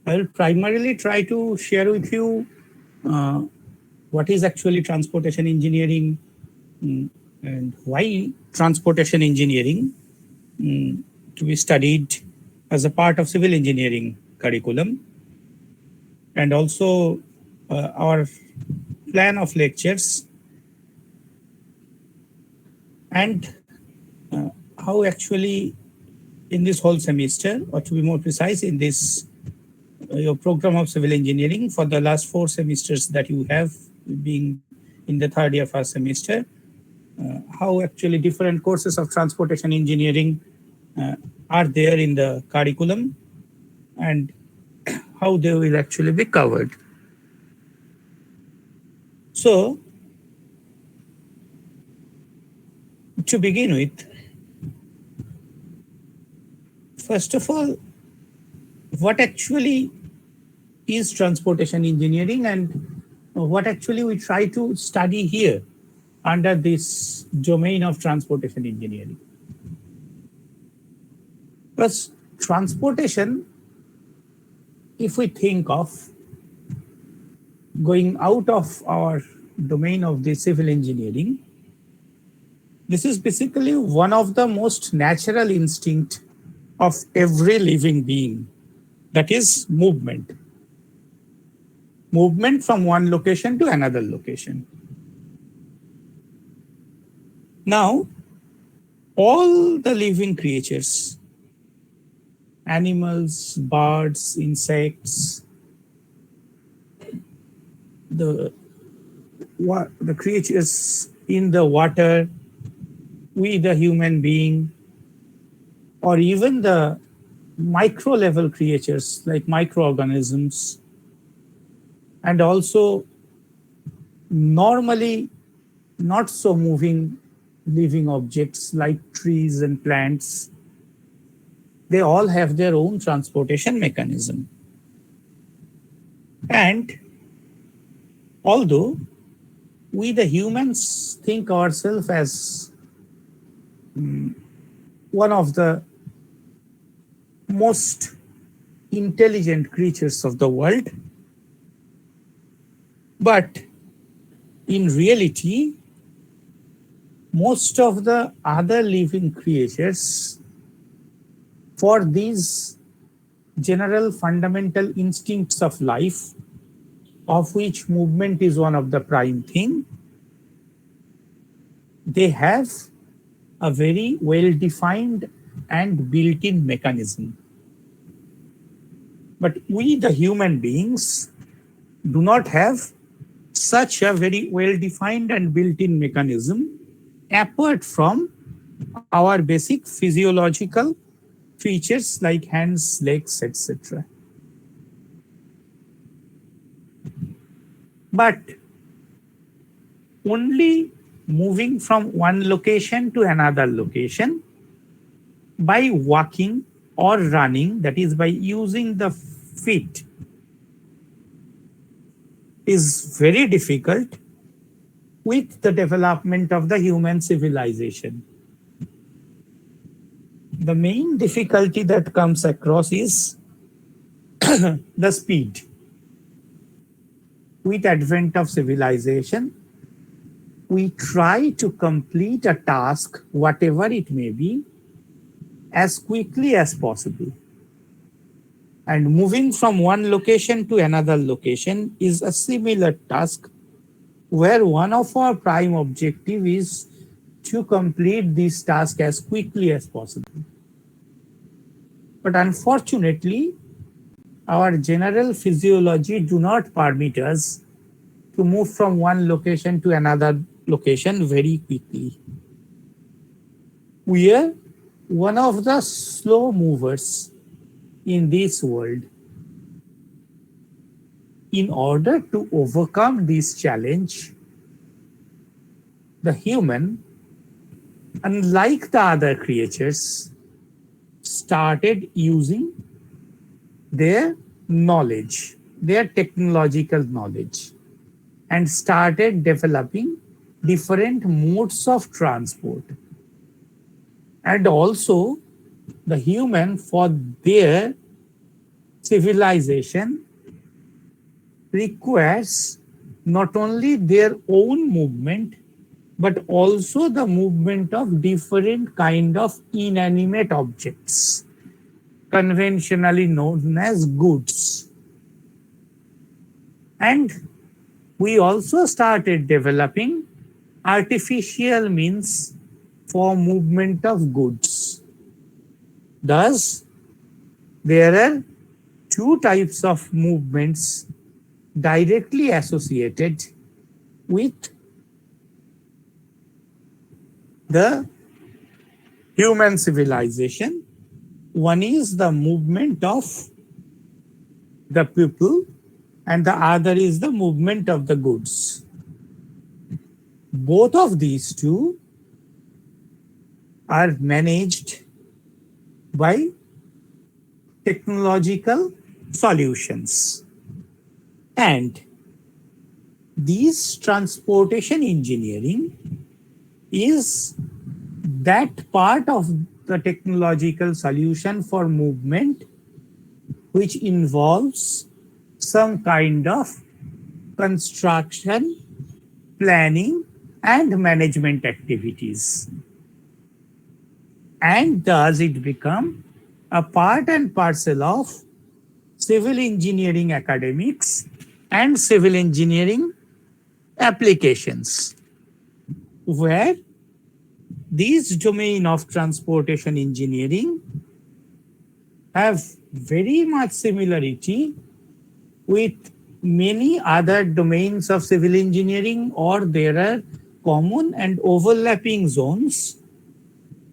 I'll primarily try to share with you uh, what is actually transportation engineering, mm, and why transportation engineering to be studied as a part of civil engineering curriculum, and also our plan of lectures, and uh, how actually in this whole semester, or to be more precise, in this your program of civil engineering for the last 4 semesters that you have, being in the third year first semester, how actually different courses of transportation engineering uh, are there in the curriculum, and how they will actually be covered. So, to begin with, first of all, what actually is transportation engineering, and what actually we try to study here under this domain of transportation engineering. Because transportation, if we think of going out of our domain of the civil engineering, this is basically one of the most natural instinct of every living being, that is movement. Movement from one location to another location. Now, all the living creatures, animals, birds, insects, the the creatures in the water, we the human being, or even the micro level creatures like microorganisms, and also normally not so moving living objects like trees and plants, they all have their own transportation mechanism. And although we the humans think ourselves as one of the most intelligent creatures of the world, but in reality, most of the other living creatures, for these general fundamental instincts of life, of which movement is one of the prime thing, they have a very well defined and built in mechanism. But we, the human beings, do not have such a very well defined and built in mechanism apart from our basic physiological features like hands, legs, etc. But only moving from one location to another location by walking or running, that is, by using the feet, is very difficult with the development of the human civilization. The main difficulty that comes across is the speed. With advent of civilization, we try to complete a task, whatever it may be, as quickly as possible. And moving from one location to another location is a similar task, where one of our prime objective is to complete this task as quickly as possible. But unfortunately, our general physiology do not permit us to move from one location to another location very quickly. We are one of the slow movers in this world. In order to overcome this challenge, the human, unlike the other creatures, started using their knowledge, their technological knowledge, and started developing different modes of transport. And also, the human, for their civilization requires not only their own movement, but also the movement of different kind of inanimate objects, conventionally known as goods. And we also started developing artificial means for movement of goods. Thus, there are two types of movements directly associated with the human civilization. One is the movement of the people, and the other is the movement of the goods. Both of these two are managed by technological solutions. And this transportation engineering is that part of the technological solution for movement which involves some kind of construction, planning, and management activities. And thus it become a part and parcel of civil engineering academics and civil engineering applications, where these domain of transportation engineering have very much similarity with many other domains of civil engineering, or there are common and overlapping zones,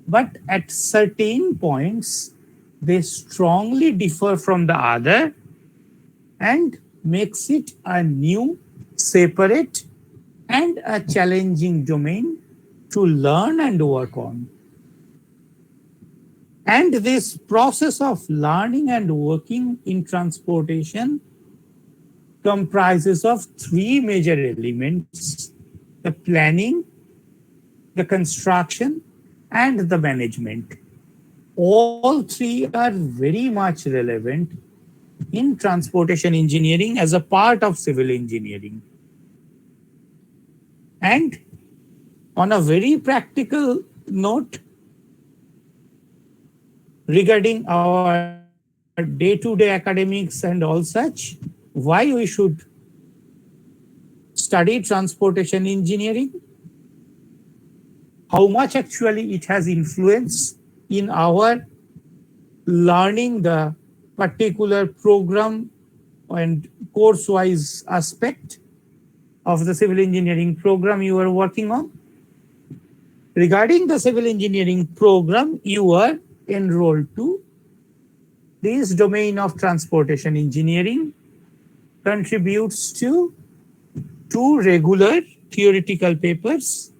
but at certain points they strongly differ from the other and makes it a new, separate, and a challenging domain to learn and work on. And this process of learning and working in transportation comprises of three major elements: the planning, the construction, and the management. All three are very much relevant in transportation engineering as a part of civil engineering. And on a very practical note, regarding our day-to-day academics and all such, why we should study transportation engineering, how much actually it has influence in our learning the particular program and course-wise aspect of the civil engineering program you are working on. Regarding the civil engineering program you are enrolled to, this domain of transportation engineering contributes to 2 regular theoretical papers,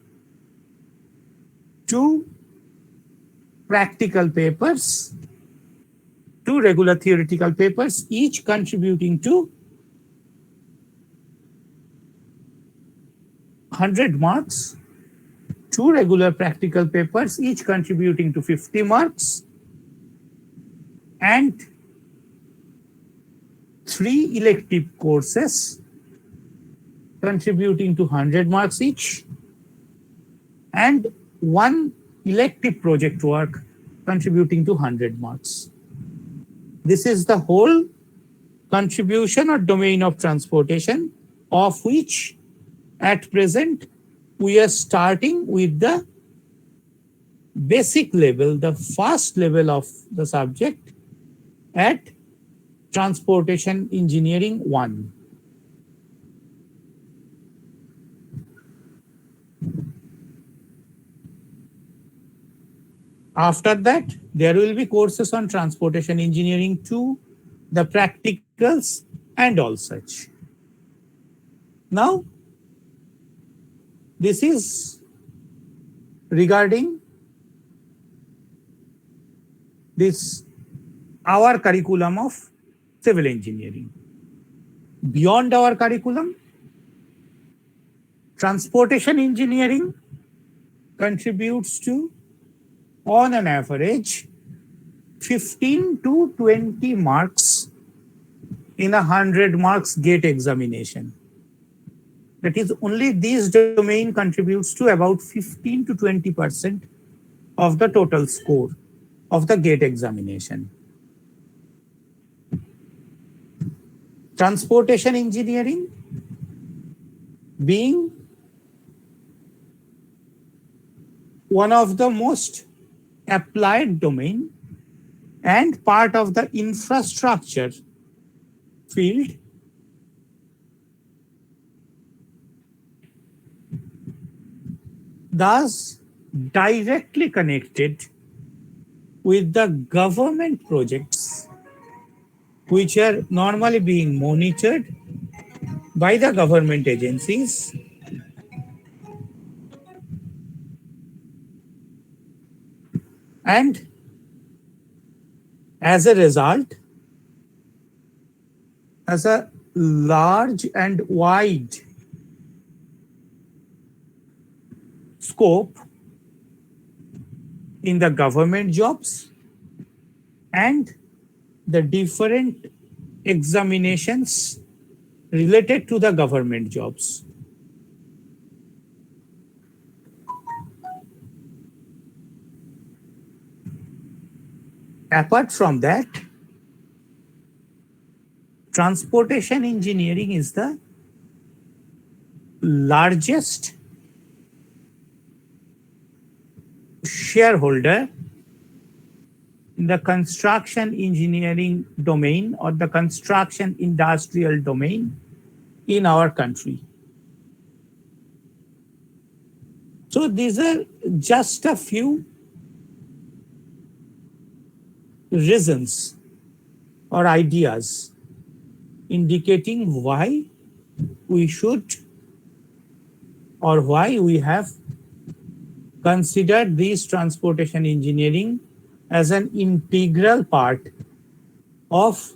2 practical papers, 2 regular theoretical papers, each contributing to 100 marks, 2 regular practical papers, each contributing to 50 marks, and 3 elective courses contributing to 100 marks each, and 1 elective project work contributing to 100 marks. This is the whole contribution or domain of transportation, of which at present we are starting with the basic level, the first level of the subject at Transportation Engineering 1. After that, there will be courses on Transportation Engineering 2, the practicals, and all such. Now, this is regarding this our curriculum of civil engineering. Beyond our curriculum, transportation engineering contributes to, on an average, 15 to 20 marks in 100 marks GATE examination. That is, only this domain contributes to about 15 to 20% of the total score of the GATE examination. Transportation engineering being one of the most applied domain and part of the infrastructure field, thus directly connected with the government projects which are normally being monitored by the government agencies and as a result, as a large and wide scope in the government jobs and the different examinations related to the government jobs. Apart from that, transportation engineering is the largest shareholder in the construction engineering domain or the construction industrial domain in our country. So these are just a few reasons or ideas indicating why we should or why we have considered this transportation engineering as an integral part of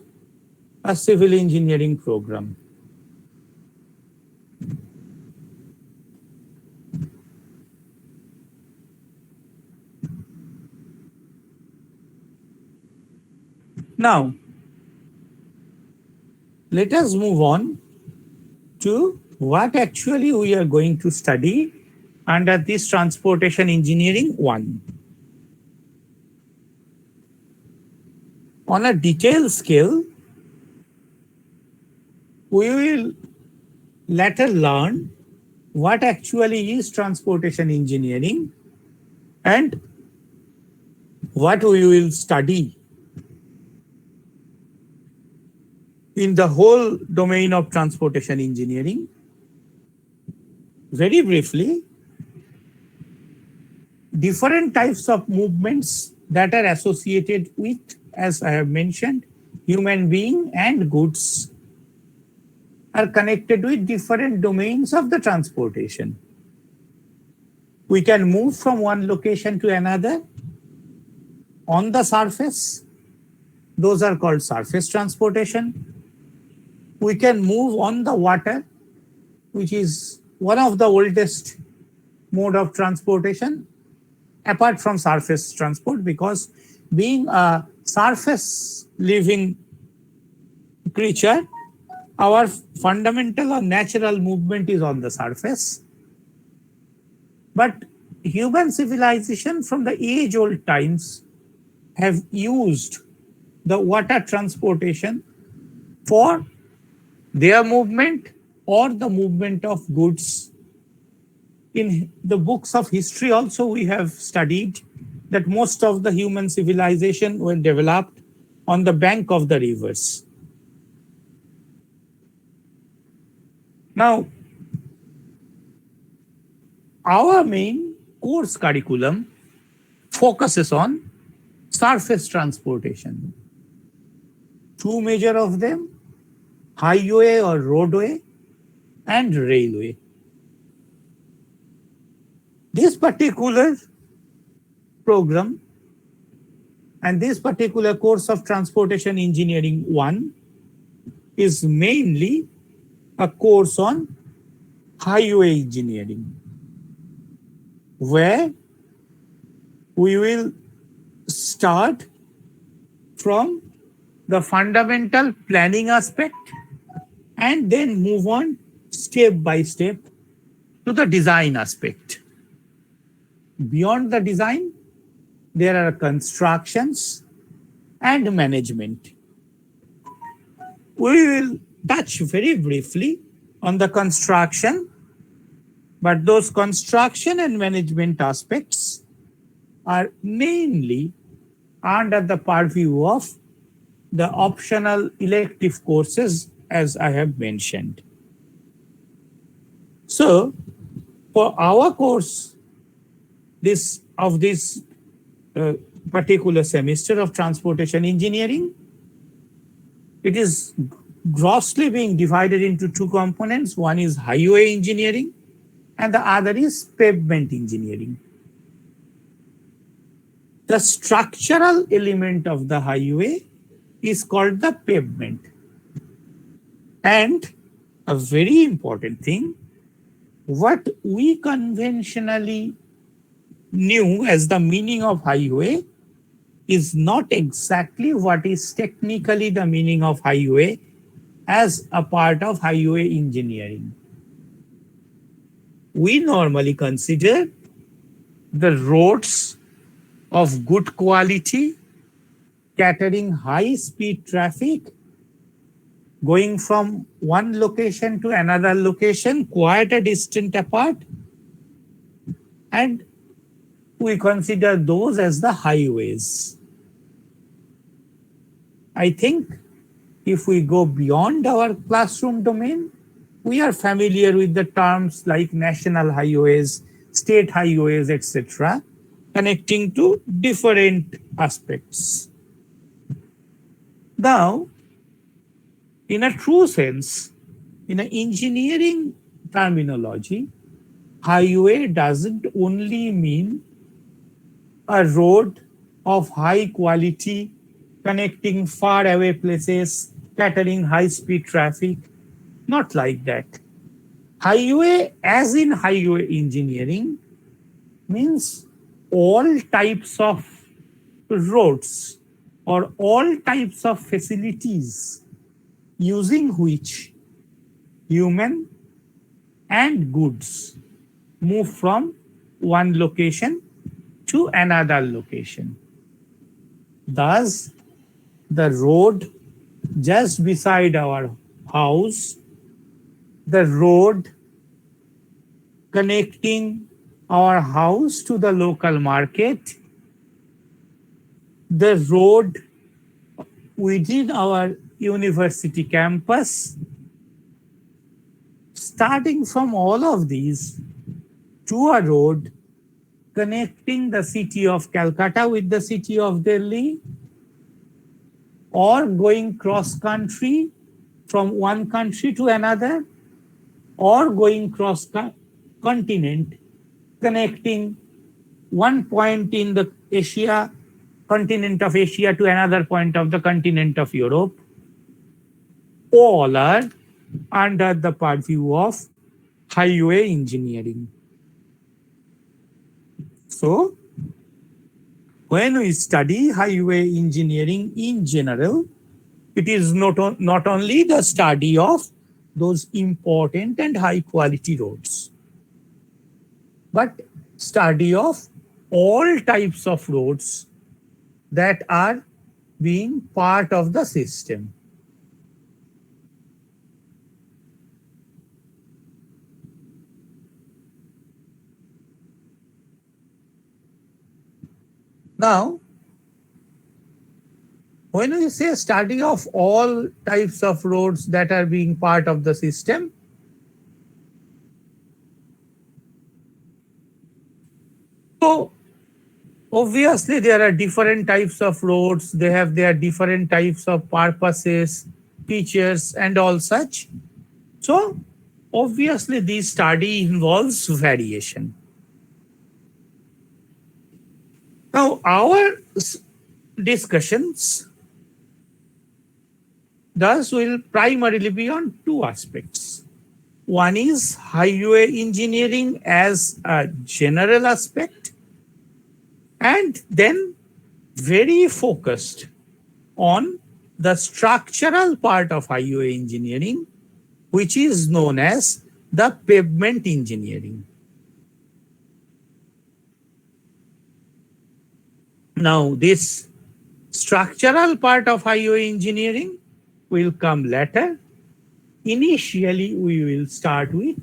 a civil engineering program. Now, let us move on to what actually we are going to study under this transportation engineering 1. On a detailed scale, we will later learn what actually is transportation engineering and what we will study in the whole domain of transportation engineering. Very briefly, different types of movements that are associated with, as I have mentioned, human being and goods are connected with different domains of the transportation. We can move from one location to another on the surface. Those are called surface transportation. We can move on the water, which is one of the oldest mode of transportation, apart from surface transport, because being a surface living creature, our fundamental or natural movement is on the surface. But human civilization from the age-old times have used the water transportation for their movement or the movement of goods. In the books of history also we have studied that most of the human civilization were developed on the bank of the rivers. Now, our main course curriculum focuses on surface transportation. Two major of them, highway or roadway and railway. This particular program and this particular course of transportation engineering 1 is mainly a course on highway engineering, where we will start from the fundamental planning aspect, and then move on step by step to the design aspect. Beyond the design, there are constructions and management. We will touch very briefly on the construction, but those construction and management aspects are mainly under the purview of the optional elective courses, as I have mentioned. So, for our course, this particular semester of transportation engineering, it is grossly being divided into two components. One is highway engineering and the other is pavement engineering. The structural element of the highway is called the pavement. And a very important thing, what we conventionally knew as the meaning of highway is not exactly what is technically the meaning of highway as a part of highway engineering. We normally consider the roads of good quality, catering high-speed traffic, going from one location to another location, quite a distance apart, and we consider those as the highways. I think if we go beyond our classroom domain, we are familiar with the terms like national highways, state highways, etc., connecting to different aspects. Now, in a true sense, in an engineering terminology, highway doesn't only mean a road of high quality connecting far away places, catering high speed traffic. Not like that. Highway, as in highway engineering, means all types of roads or all types of facilities using which human and goods move from one location to another location. Thus, the road just beside our house, the road connecting our house to the local market, the road within our university campus, starting from all of these to a road connecting the city of Calcutta with the city of Delhi, or going cross country from one country to another, or going cross continent, connecting one point in the continent of Asia to another point of the continent of Europe, all are under the purview of highway engineering. So, when we study highway engineering in general, it is not only the study of those important and high quality roads, but study of all types of roads that are being part of the system. Now, when we say study of all types of roads that are being part of the system, so obviously there are different types of roads, they have their different types of purposes, features and all such. So obviously this study involves variation. Now our discussions thus will primarily be on two aspects. One is highway engineering as a general aspect, and then very focused on the structural part of highway engineering, which is known as the pavement engineering. Now, this structural part of highway engineering will come later. Initially, we will start with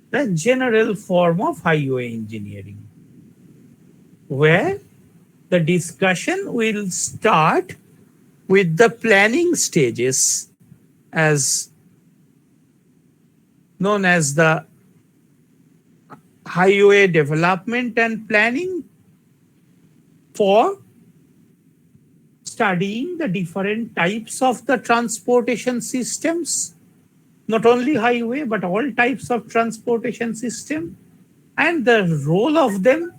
the general form of highway engineering, where the discussion will start with the planning stages, as known as the highway development and planning, for studying the different types of the transportation systems, not only highway, but all types of transportation system, and the role of them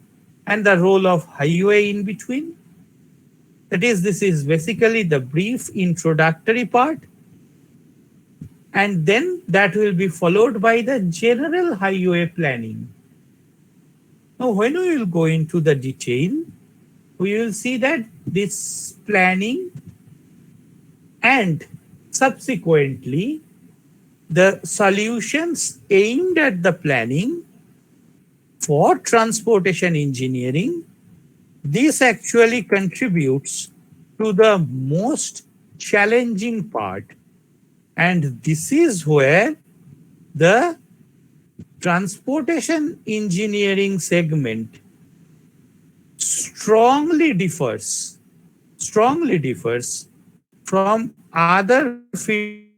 and the role of highway in between. That is, this is basically the brief introductory part. And then that will be followed by the general highway planning. Now, when we will go into the detail, we will see that this planning and subsequently the solutions aimed at the planning for transportation engineering, this actually contributes to the most challenging part. And this is where the transportation engineering segment strongly differs from other fields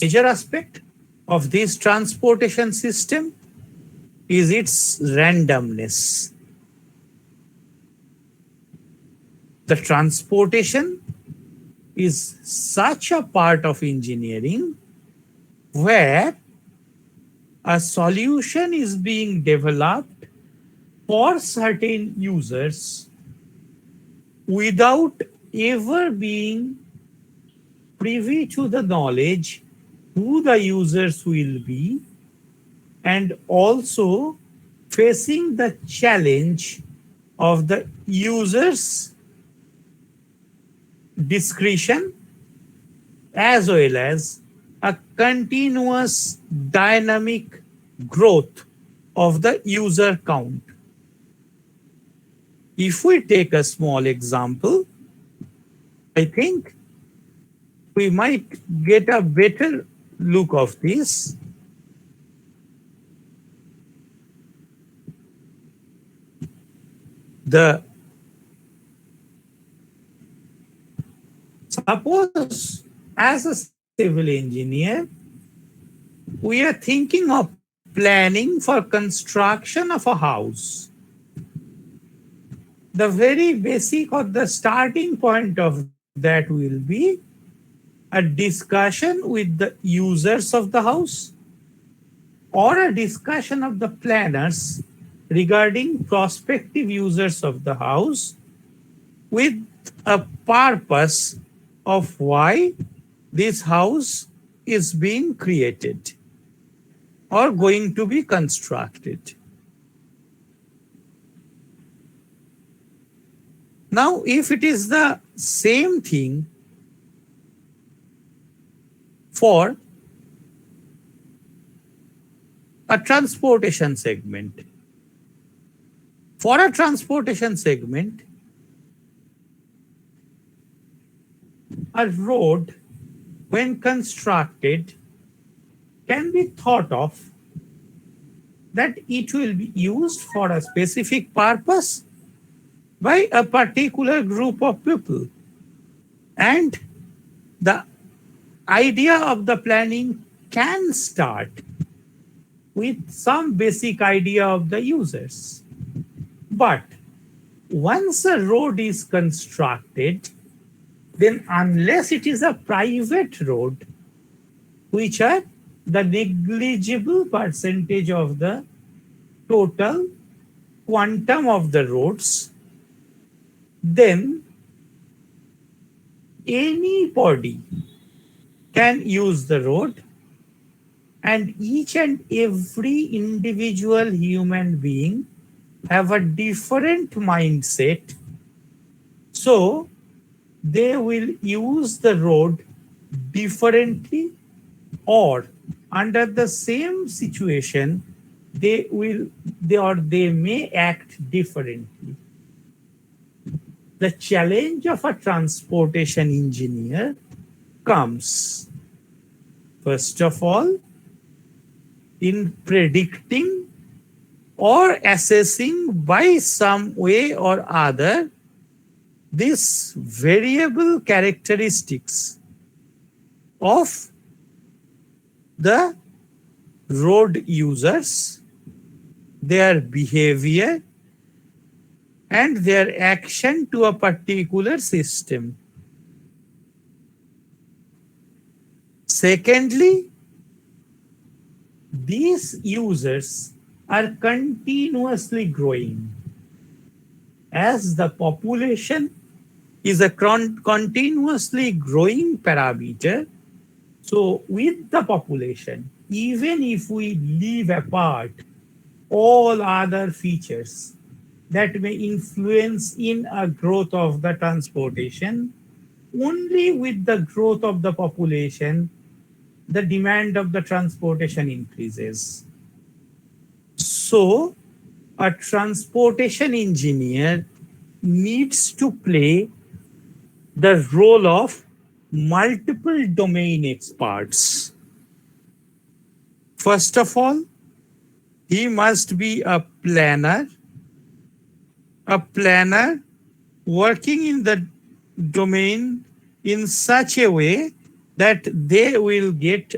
major aspect of this transportation system is its randomness. The transportation is such a part of engineering where a solution is being developed for certain users without ever being privy to the knowledge who the users will be, and also facing the challenge of the users' discretion, as well as a continuous dynamic growth of the user count. If we take a small example, I think we might get a better look of this. Suppose as a civil engineer, we are thinking of planning for construction of a house. The very basic or the starting point of that will be a discussion with the users of the house or a discussion of the planners regarding prospective users of the house with a purpose of why this house is being created or going to be constructed. Now, if it is the same thing for a transportation segment, for a transportation segment, a road, when constructed, can be thought of that it will be used for a specific purpose by a particular group of people. And the idea of the planning can start with some basic idea of the users. But once a road is constructed, then unless it is a private road, which are the negligible percentage of the total quantum of the roads, then anybody can use the road, and each and every individual human being have a different mindset, so they will use the road differently, or under the same situation they may act differently. The challenge of a transportation engineer comes, first of all, in predicting or assessing by some way or other these variable characteristics of the road users, their behavior, and their action to a particular system. Secondly, these users are continuously growing. As the population is a continuously growing parameter, so with the population, even if we leave apart all other features that may influence in a growth of the transportation, only with the growth of the population, the demand of the transportation increases. So, a transportation engineer needs to play the role of multiple domain experts. First of all, he must be a planner working in the domain in such a way that they will get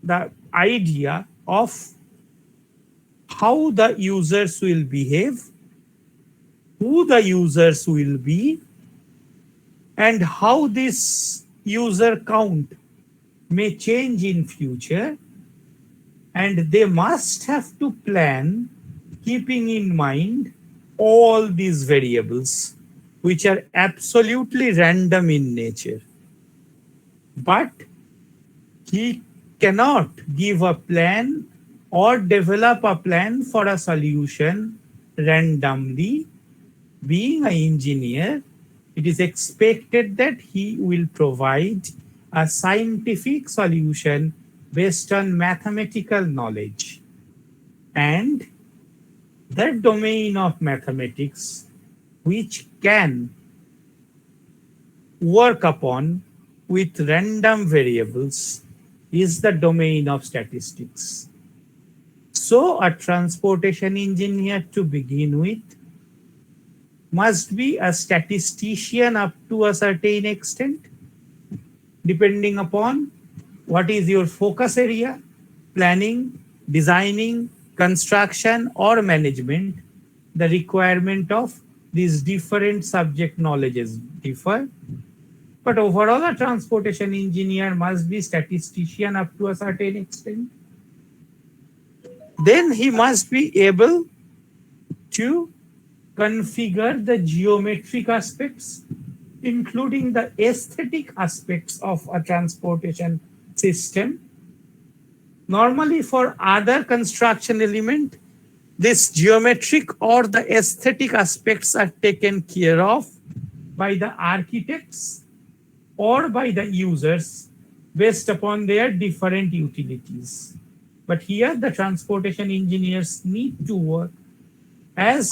the idea of how the users will behave, who the users will be, and how this user count may change in future. And they must have to plan keeping in mind all these variables, which are absolutely random in nature. But he cannot give a plan or develop a plan for a solution randomly. Being an engineer, it is expected that he will provide a scientific solution based on mathematical knowledge. And the domain of mathematics which can work upon with random variables is the domain of statistics. So a transportation engineer, to begin with, must be a statistician up to a certain extent, depending upon what is your focus area, planning, designing, construction, or management. The requirement of these different subject knowledges differ. But overall, a transportation engineer must be statistician up to a certain extent. Then he must be able to configure the geometric aspects, including the aesthetic aspects of a transportation system. Normally, for other construction element, this geometric or the aesthetic aspects are taken care of by the architects or by the users based upon their different utilities. But here the transportation engineers need to work as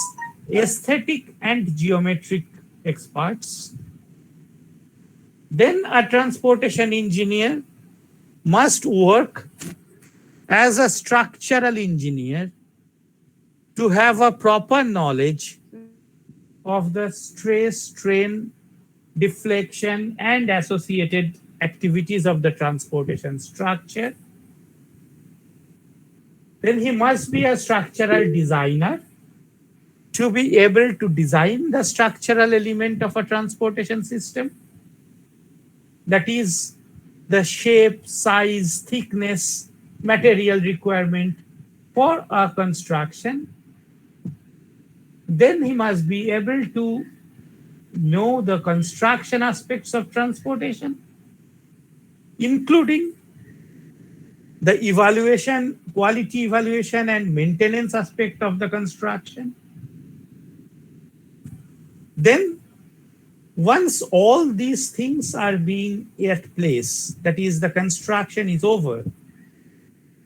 aesthetic and geometric experts. Then a transportation engineer must work as a structural engineer to have a proper knowledge of the stress, strain, deflection, and associated activities of the transportation structure. Then he must be a structural designer to be able to design the structural element of a transportation system. That is the shape, size, thickness, material requirement for a construction. Then he must be able to know the construction aspects of transportation, including the evaluation, quality evaluation and maintenance aspect of the construction. Then once all these things are being at place, that is the construction is over,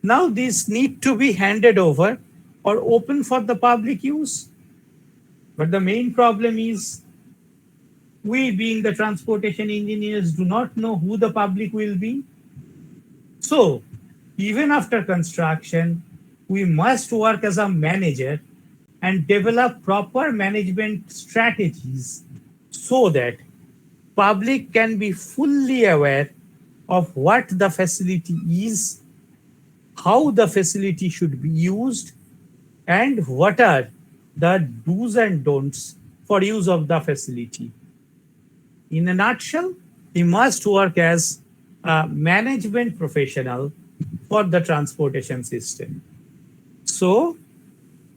now these need to be handed over or open for the public use. But the main problem is we being the transportation engineers do not know who the public will be. So even after construction, we must work as a manager and develop proper management strategies so that public can be fully aware of what the facility is, how the facility should be used, and what are the do's and don'ts for use of the facility. In a nutshell, we must work as a management professional for the transportation system. So,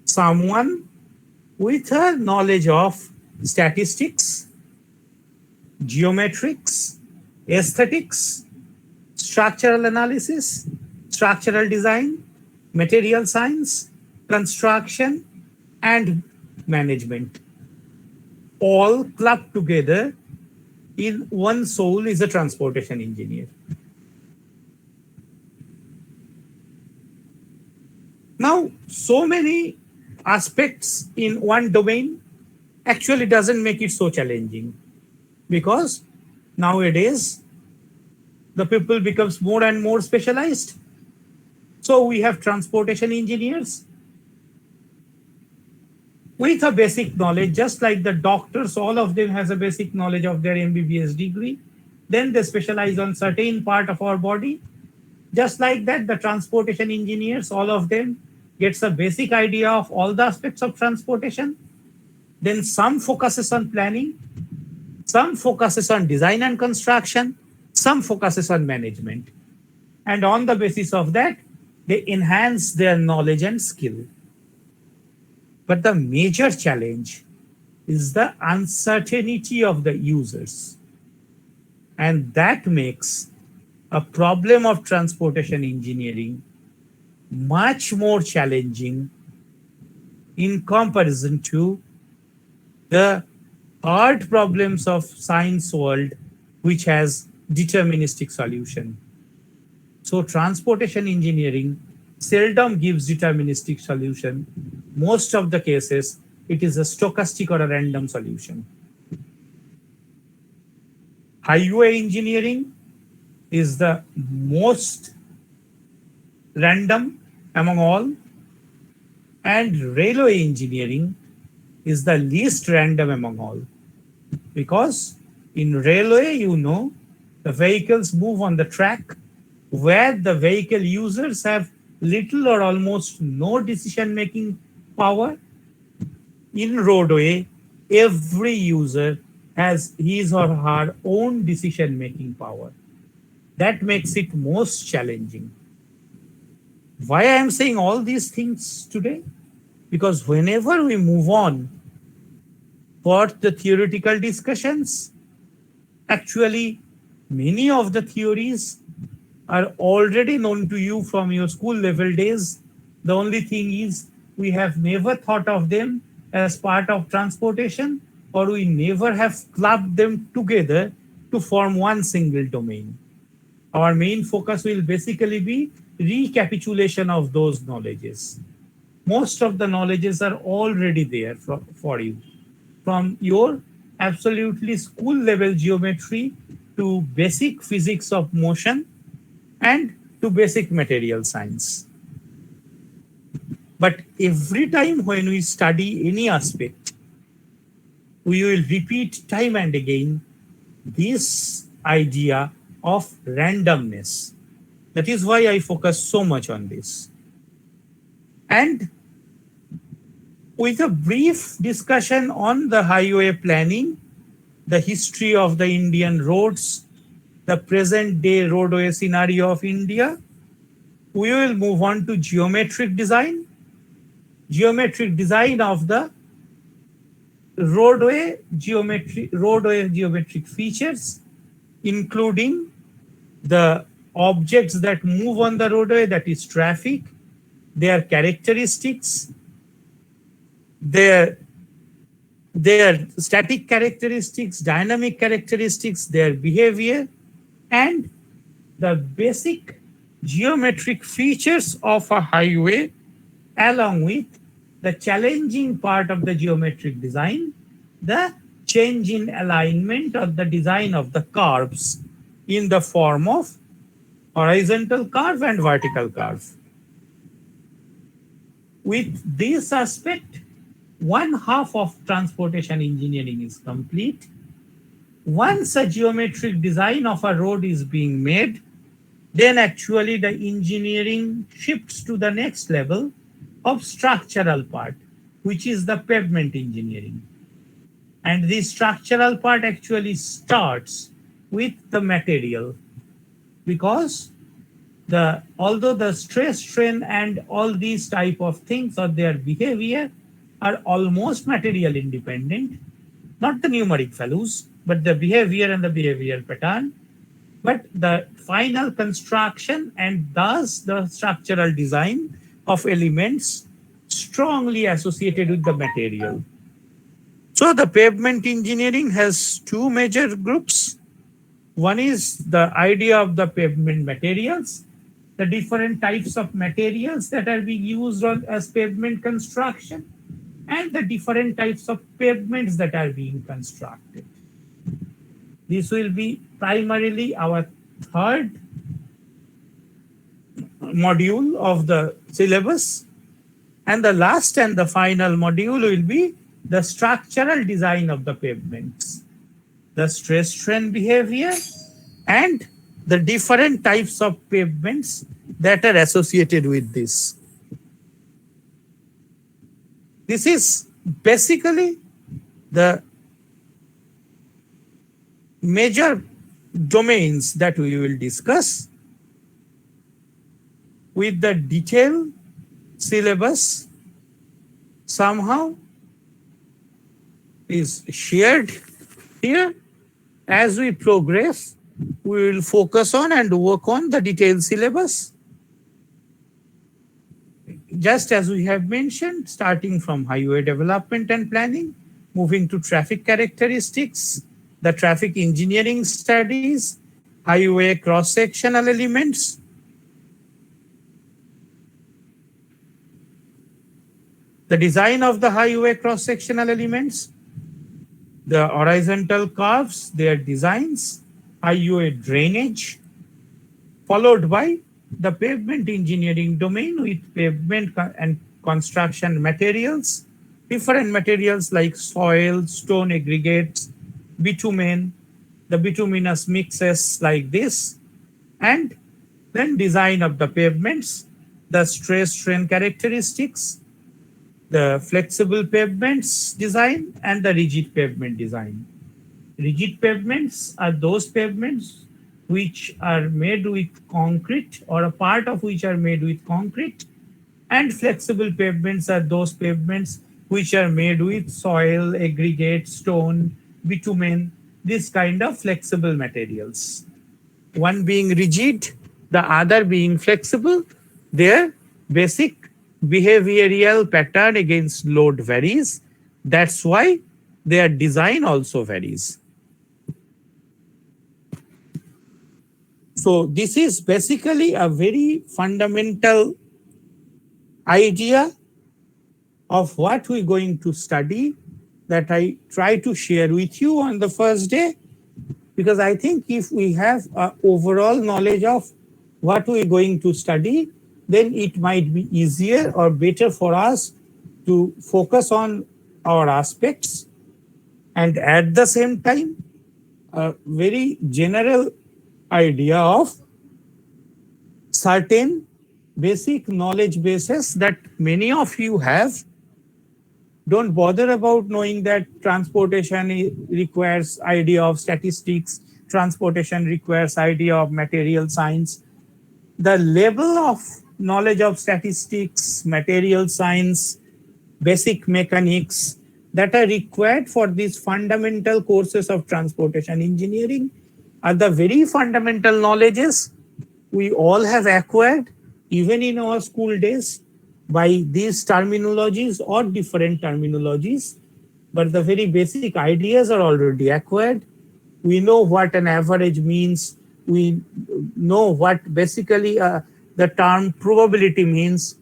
someone with a knowledge of statistics, geometrics, aesthetics, structural analysis, structural design, material science, construction, and management, all clubbed together in one soul is a transportation engineer. Now, so many aspects in one domain actually doesn't make it so challenging, because nowadays the people becomes more and more specialized. So we have transportation engineers with a basic knowledge, just like the doctors, all of them has a basic knowledge of their MBBS degree. Then they specialize on certain part of our body. Just like that, the transportation engineers, all of them gets a basic idea of all the aspects of transportation. Then some focuses on planning, some focuses on design and construction, some focuses on management. And on the basis of that, they enhance their knowledge and skill. But the major challenge is the uncertainty of the users. And that makes a problem of transportation engineering much more challenging in comparison to the hard problems of science world, which has deterministic solution. So transportation engineering seldom gives deterministic solution. Most of the cases, it is a stochastic or a random solution. Highway engineering is the most random among all, and railway engineering is the least random among all. Because in railway, you know, the vehicles move on the track where the vehicle users have little or almost no decision-making power. In roadway, every user has his or her own decision-making power. That makes it most challenging. Why I am saying all these things today? Because whenever we move on for the theoretical discussions, actually many of the theories are already known to you from your school level days. The only thing is we have never thought of them as part of transportation, or we never have clubbed them together to form one single domain. Our main focus will basically be recapitulation of those knowledges. Most of the knowledges are already there for you, from your absolutely school level geometry to basic physics of motion and to basic material science. But every time when we study any aspect, we will repeat time and again this idea of randomness. That is why I focus so much on this. And with a brief discussion on the highway planning, the history of the Indian roads, the present day roadway scenario of India, we will move on to geometric design of the roadway geometric features, including the objects that move on the roadway, that is traffic, their characteristics, their static characteristics, dynamic characteristics, their behavior, and the basic geometric features of a highway, along with the challenging part of the geometric design, the change in alignment of the design of the curves in the form of horizontal curve and vertical curve. With this aspect, one half of transportation engineering is complete. Once a geometric design of a road is being made, then actually the engineering shifts to the next level of structural part, which is the pavement engineering. And the structural part actually starts with the material, because although the stress, strain, and all these type of things or their behavior are almost material independent, not the numeric values, but the behavior and the behavior pattern, but the final construction and thus the structural design of elements strongly associated with the material. So the pavement engineering has two major groups. One is the idea of the pavement materials, the different types of materials that are being used as pavement construction, and the different types of pavements that are being constructed. This will be primarily our third module of the syllabus. And the last and the final module will be the structural design of the pavements, the stress strain behavior, and the different types of pavements that are associated with this. This is basically the major domains that we will discuss. With the detailed syllabus somehow is shared here. As we progress, we will focus on and work on the detailed syllabus. Just as we have mentioned, starting from highway development and planning, moving to traffic characteristics, the traffic engineering studies, highway cross-sectional elements, the design of the highway cross-sectional elements, the horizontal curves, their designs, highway drainage, followed by the pavement engineering domain with pavement and construction materials, different materials like soil, stone aggregates, bitumen, the bituminous mixes like this, and then design of the pavements, the stress strain characteristics, the flexible pavements design, and the rigid pavement design. Rigid pavements are those pavements which are made with concrete, or a part of which are made with concrete, and flexible pavements are those pavements which are made with soil, aggregate, stone, bitumen, this kind of flexible materials. One being rigid, the other being flexible. Their basic behavioral pattern against load varies. That's why their design also varies. So this is basically a very fundamental idea of what we're going to study that I try to share with you on the first day, because I think if we have an overall knowledge of what we're going to study, then it might be easier or better for us to focus on our aspects, and at the same time, a very general idea of certain basic knowledge bases that many of you have. Don't bother about knowing that transportation requires idea of statistics, transportation requires idea of material science. The level of knowledge of statistics, material science, basic mechanics that are required for these fundamental courses of transportation engineering are the very fundamental knowledges we all have acquired, even in our school days, by these terminologies or different terminologies. But the very basic ideas are already acquired. We know what an average means. We know what basically the term probability means.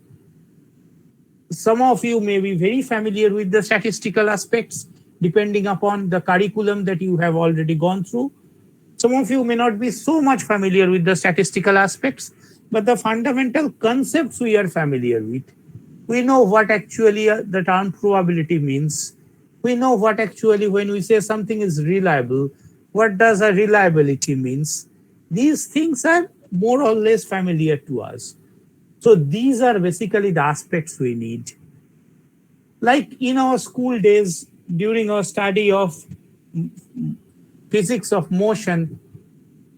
Some of you may be very familiar with the statistical aspects, depending upon the curriculum that you have already gone through. Some of you may not be so much familiar with the statistical aspects, but the fundamental concepts we are familiar with. We know what actually the term probability means. We know what actually, when we say something is reliable, what does a reliability means. These things are more or less familiar to us. So these are basically the aspects we need. Like in our school days, during our study of physics of motion,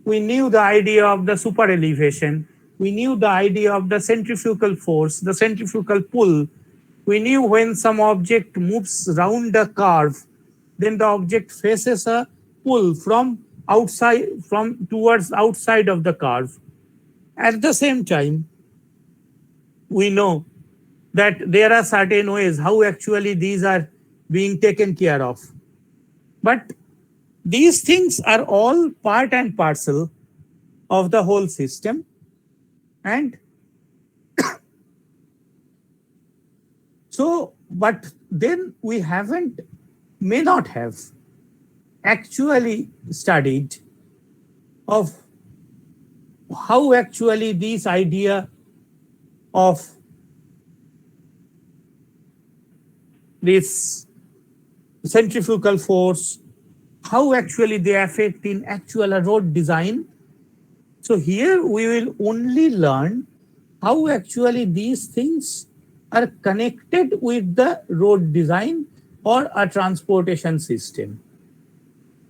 we knew the idea of the super elevation. We knew the idea of the centrifugal force, the centrifugal pull. We knew when some object moves round a curve, then the object faces a pull from outside, from towards outside of the curve. At the same time, we know that there are certain ways how actually these are being taken care of. But these things are all part and parcel of the whole system. And so, but then we may not have actually studied of how actually this idea of this centrifugal force, how actually they affect in actual road design. So here we will only learn how actually these things are connected with the road design or a transportation system.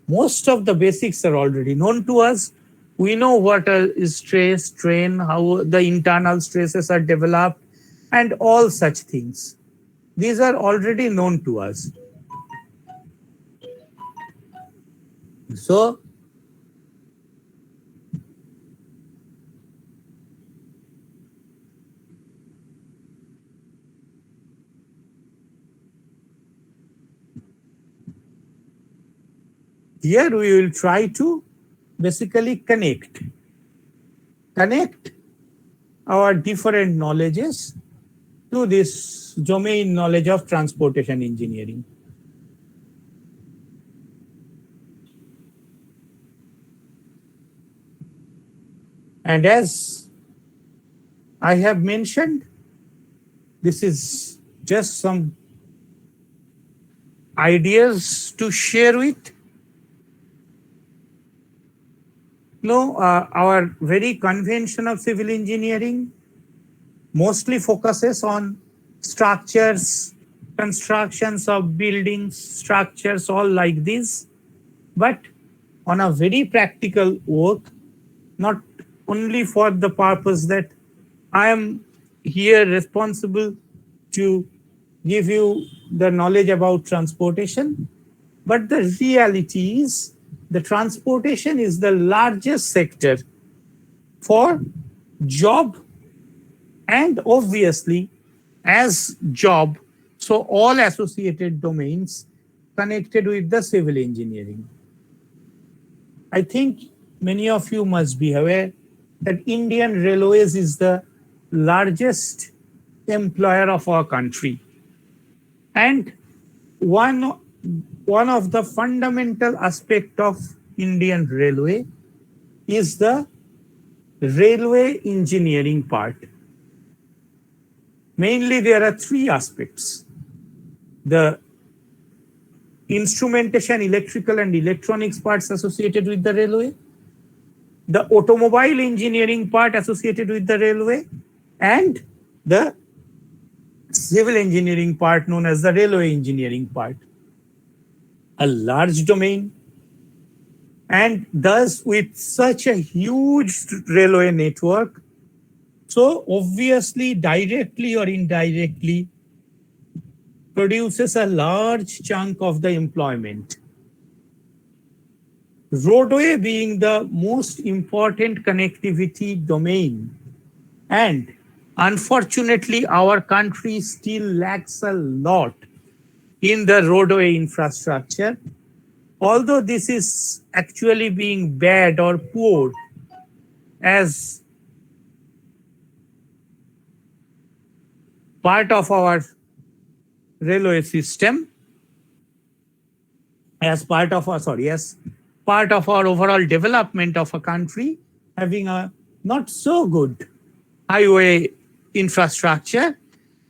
Most of the basics are already known to us. We know what is stress, strain, how the internal stresses are developed, and all such things. These are already known to us. So, here we will try to basically connect our different knowledges to this domain knowledge of transportation engineering. And as I have mentioned, this is just some ideas to share with. No, our very convention of civil engineering mostly focuses on structures, constructions of buildings, structures, all like this. But on a very practical work, not only for the purpose that I am here responsible to give you the knowledge about transportation, but the reality is the transportation is the largest sector for job, and obviously as job, so all associated domains connected with the civil engineering. I think many of you must be aware that Indian Railways is the largest employer of our country. And one of the fundamental aspect of Indian Railway is the railway engineering part. Mainly there are three aspects: the instrumentation, electrical and electronics parts associated with the railway, the automobile engineering part associated with the railway, and the civil engineering part known as the railway engineering part. A large domain, and thus with such a huge railway network, so obviously directly or indirectly produces a large chunk of the employment. roadway being the most important connectivity domain. And unfortunately, our country still lacks a lot in the roadway infrastructure. Although this is actually being bad or poor as part of our railway system, as part of our overall development of a country, having a not so good highway infrastructure.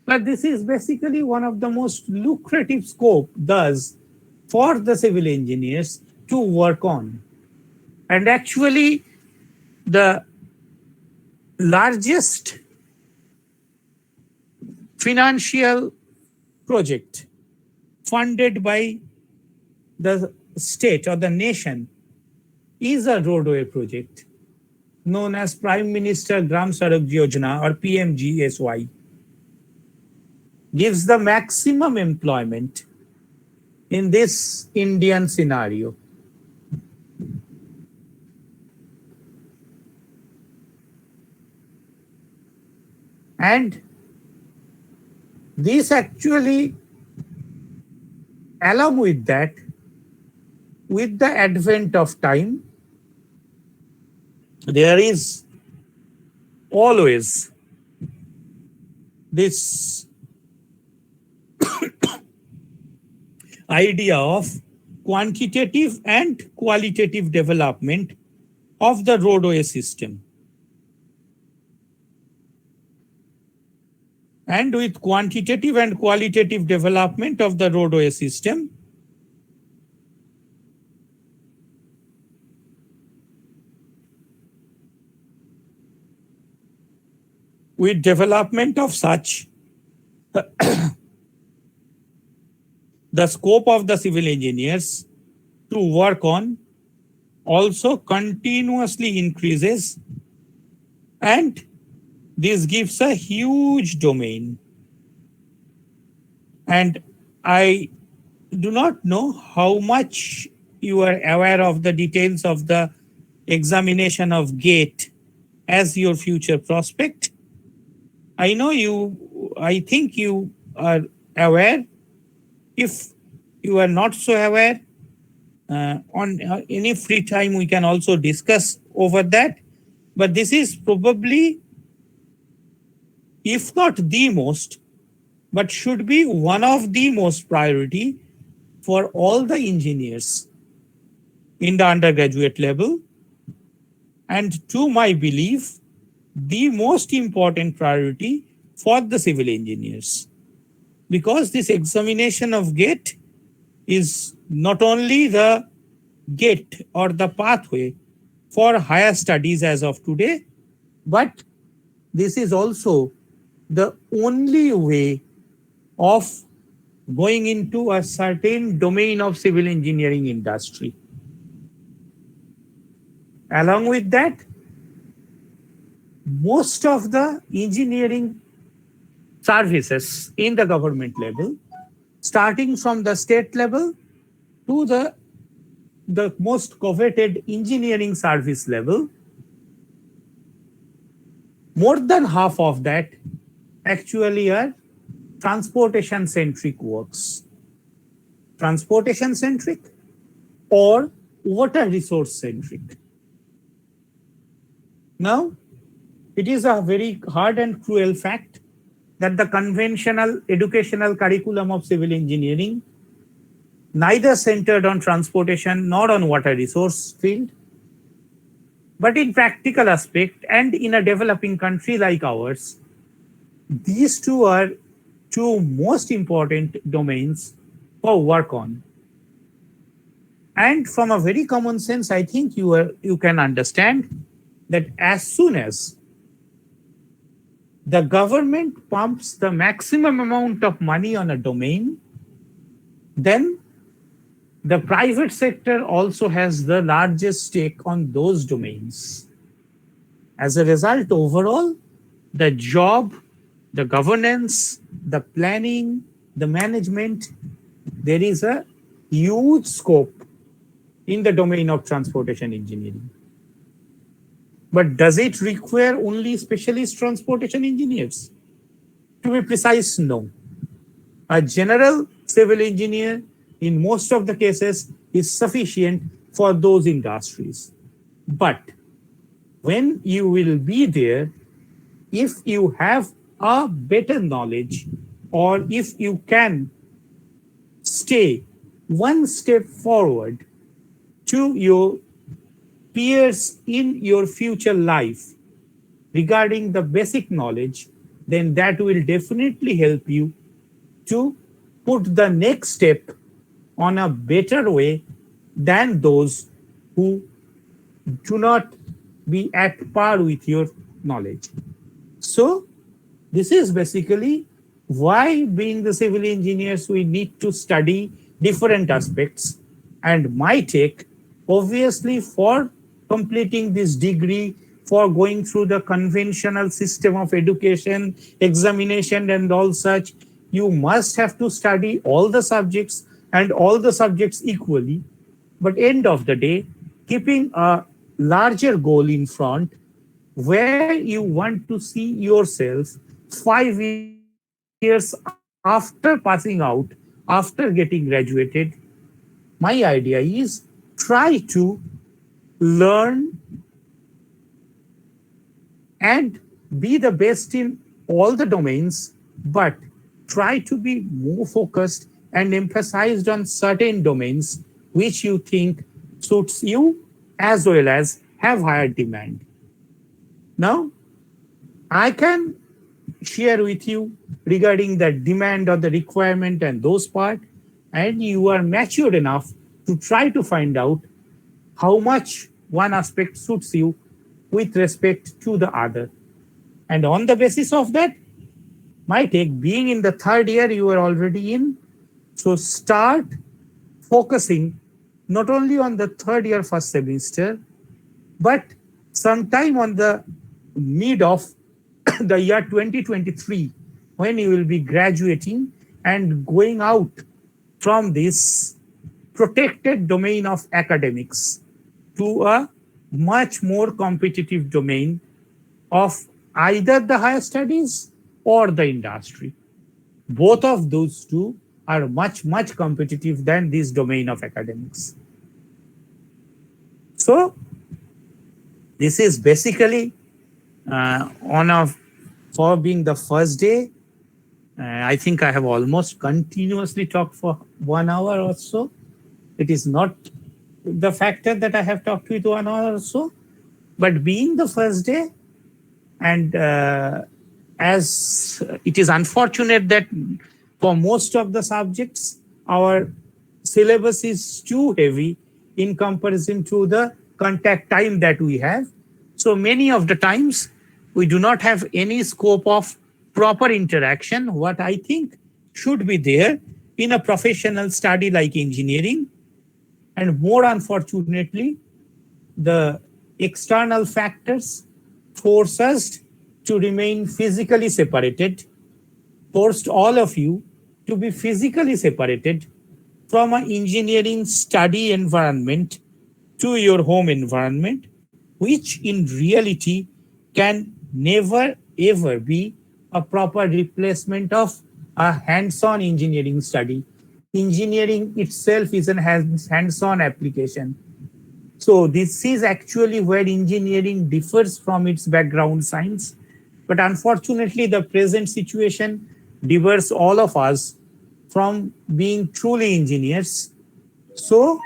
But this is basically one of the most lucrative scope thus for the civil engineers to work on. And actually, the largest financial project funded by the state or the nation is a roadway project known as Prime Minister Gram Sadak Yojana or PMGSY. Gives the maximum employment in this Indian scenario. And this actually, along with that, with the advent of time, there is always this idea of quantitative and qualitative development of the roadway system. And with quantitative and qualitative development of the roadway system, with development of such, the scope of the civil engineers to work on also continuously increases, and this gives a huge domain. And I do not know how much you are aware of the details of the examination of GATE as your future prospect. I think you are aware. If you are not so aware, on any free time, we can also discuss over that. But this is probably, if not the most, but should be one of the most priority for all the engineers in the undergraduate level. And to my belief, the most important priority for the civil engineers. Because this examination of GATE is not only the gate or the pathway for higher studies as of today, but this is also the only way of going into a certain domain of civil engineering industry. Along with that, most of the engineering services in the government level, starting from the state level to the most coveted engineering service level, more than half of that actually are transportation centric works. Transportation centric or water resource centric. Now, it is a very hard and cruel fact that the conventional educational curriculum of civil engineering neither centered on transportation nor on water resource field, but in practical aspect and in a developing country like ours, these two are two most important domains for work on. And from a very common sense, I think you can understand that as soon as the government pumps the maximum amount of money on a domain, then the private sector also has the largest stake on those domains. As a result, overall, the job, the governance, the planning, the management, there is a huge scope in the domain of transportation engineering. But does it require only specialist transportation engineers? To be precise, no. A general civil engineer in most of the cases is sufficient for those industries. But when you will be there, if you have a better knowledge, or if you can stay one step forward to your peers in your future life regarding the basic knowledge, then that will definitely help you to put the next step on a better way than those who do not be at par with your knowledge. So this is basically why, being the civil engineers, we need to study different aspects. And my take, obviously, for completing this degree, for going through the conventional system of education, examination, and all such, you must have to study all the subjects and all the subjects equally. But end of the day, keeping a larger goal in front, where you want to see yourself 5 years after passing out, after getting graduated, my idea is try to learn and be the best in all the domains, but try to be more focused and emphasized on certain domains which you think suits you as well as have higher demand. Now, I can share with you regarding the demand or the requirement and those part, and you are mature enough to try to find out how much one aspect suits you with respect to the other. And on the basis of that, my take, being in the third year you are already in, so start focusing not only on the third year first semester, but sometime on the mid of the year 2023, when you will be graduating and going out from this protected domain of academics to a much more competitive domain of either the higher studies or the industry. Both of those two are much, much competitive than this domain of academics. So this is basically for being the first day. I think I have almost continuously talked for 1 hour or so. It is not the factor that I have talked with 1 hour or so, but being the first day, and as it is unfortunate that for most of the subjects, our syllabus is too heavy in comparison to the contact time that we have. So many of the times we do not have any scope of proper interaction, what I think should be there in a professional study like engineering. And more unfortunately, the external factors force us to remain physically separated, forced all of you to be physically separated from an engineering study environment to your home environment, which in reality can never ever be a proper replacement of a hands-on engineering study. Engineering itself is a hands-on application. So this is actually where engineering differs from its background science. But unfortunately, the present situation diverts all of us from being truly engineers. So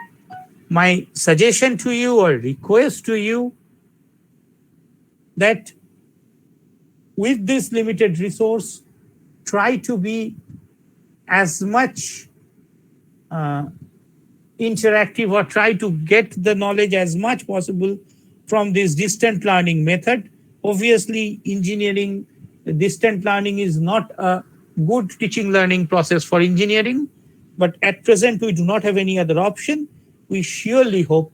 my suggestion to you or request to you that with this limited resource, try to be as much interactive, or try to get the knowledge as much possible from this distant learning method. Obviously, engineering, distant learning is not a good teaching learning process for engineering, but at present we do not have any other option. We surely hope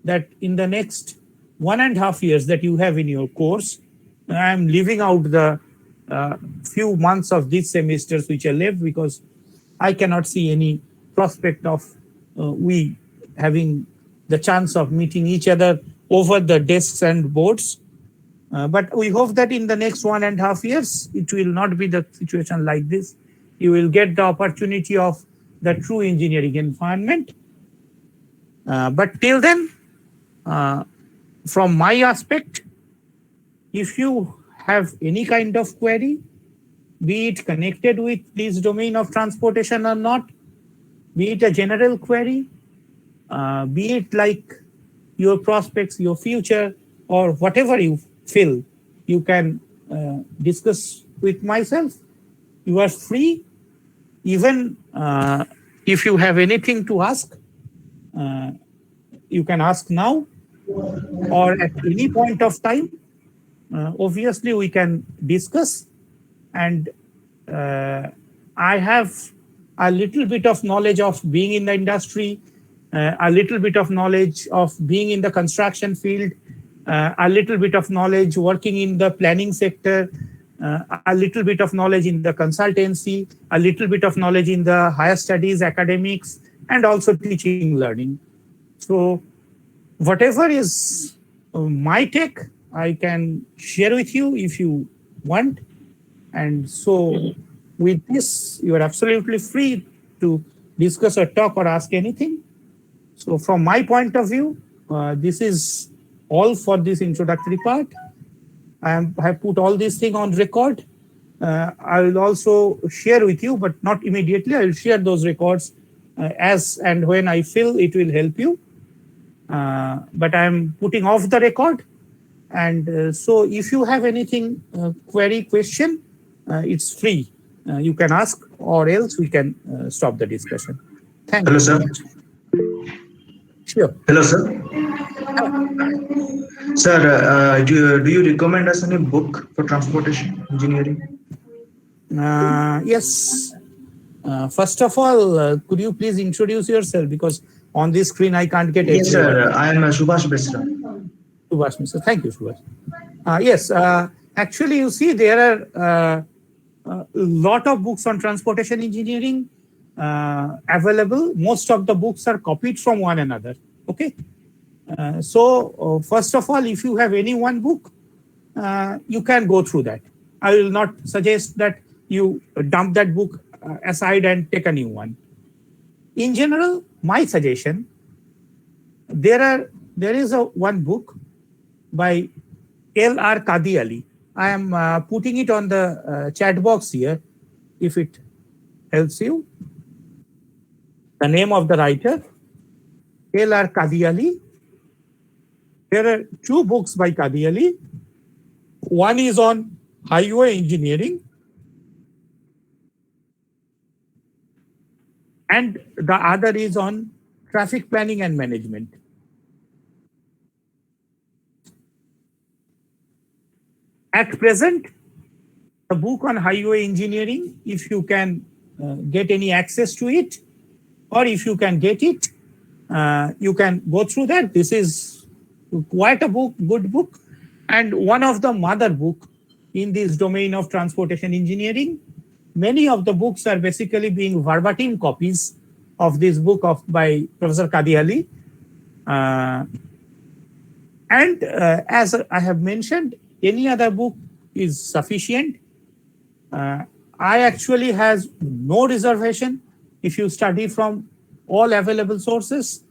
that in the next 1.5 years that you have in your course, I am leaving out the few months of these semesters which are left, because I cannot see any prospect of we having the chance of meeting each other over the desks and boards. But we hope that in the next 1.5 years, it will not be the situation like this. You will get the opportunity of the true engineering environment. But till then, from my aspect, if you have any kind of query, be it connected with this domain of transportation or not, be it a general query, be it like your prospects, your future, or whatever you feel you can discuss with myself, you are free. Even if you have anything to ask, you can ask now or at any point of time. Obviously, we can discuss. And I have a little bit of knowledge of being in the industry, a little bit of knowledge of being in the construction field, a little bit of knowledge working in the planning sector, a little bit of knowledge in the consultancy, a little bit of knowledge in the higher studies, academics, and also teaching, learning. So whatever is my take, I can share with you if you want. And so with this, you are absolutely free to discuss or talk or ask anything. So from my point of view, this is all for this introductory part. I have put all these things on record. I will also share with you, but not immediately. I will share those records as and when I feel it will help you. But I am putting off the record. And so if you have anything, query, question, it's free. You can ask, or else we can stop the discussion. Thank you. Hello, sir. Sure. Hello, sir. Sir, do you recommend us any book for transportation engineering? Yes. First of all, could you please introduce yourself? Because on this screen, I can't get Yes, everyone. sir. I am Subhash Besra. Subhash Mishra. Thank you, Subhash. Yes. Actually, you see, there are a lot of books on transportation engineering available. Most of the books are copied from one another. Okay. So first of all, if you have any one book, you can go through that. I will not suggest that you dump that book aside and take a new one. In general, my suggestion, there is one book by L.R. Qadi Ali. I am putting it on the chat box here, if it helps you. The name of the writer, L.R. Qadi Ali. There are two books by Qadi Ali. One is on highway engineering, and the other is on traffic planning and management. At present, the book on highway engineering, if you can get any access to it, or if you can get it, you can go through that. This is quite a book, good book, and one of the mother book in this domain of transportation engineering. Many of the books are basically being verbatim copies of this book by Professor Qadi Ali. And as I have mentioned, any other book is sufficient. I actually has no reservation. If you study from all available sources,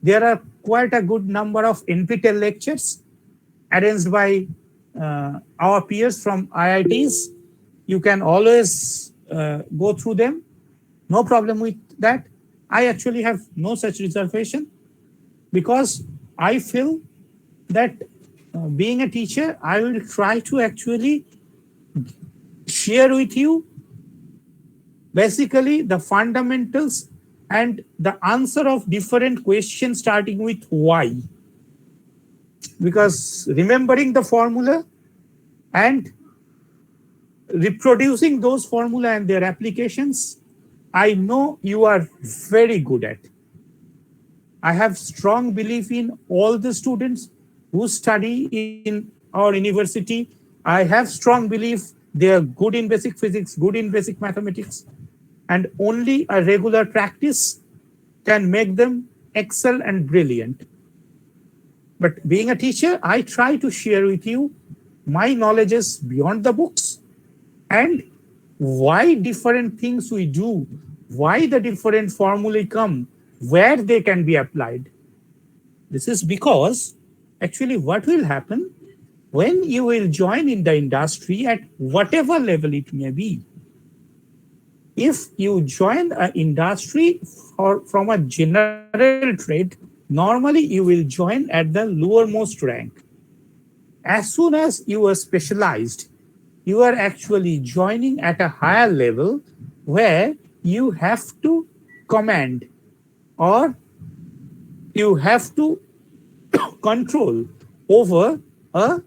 there are quite a good number of NPTEL lectures arranged by our peers from IITs. You can always go through them. No problem with that. I actually have no such reservation because I feel that being a teacher, I will try to actually share with you basically the fundamentals and the answer of different questions starting with why. Because remembering the formula and reproducing those formula and their applications, I know you are very good at. I have strong belief in all the students who study in our university. I have strong belief they are good in basic physics, good in basic mathematics, and only a regular practice can make them excel and brilliant. But being a teacher, I try to share with you my knowledges beyond the books and why different things we do, why the different formulae come, where they can be applied. This is because actually what will happen when you will join in the industry at whatever level it may be. If you join an industry from a general trade, normally you will join at the lowermost rank. As soon as you are specialized, you are actually joining at a higher level where you have to command or you have to control over a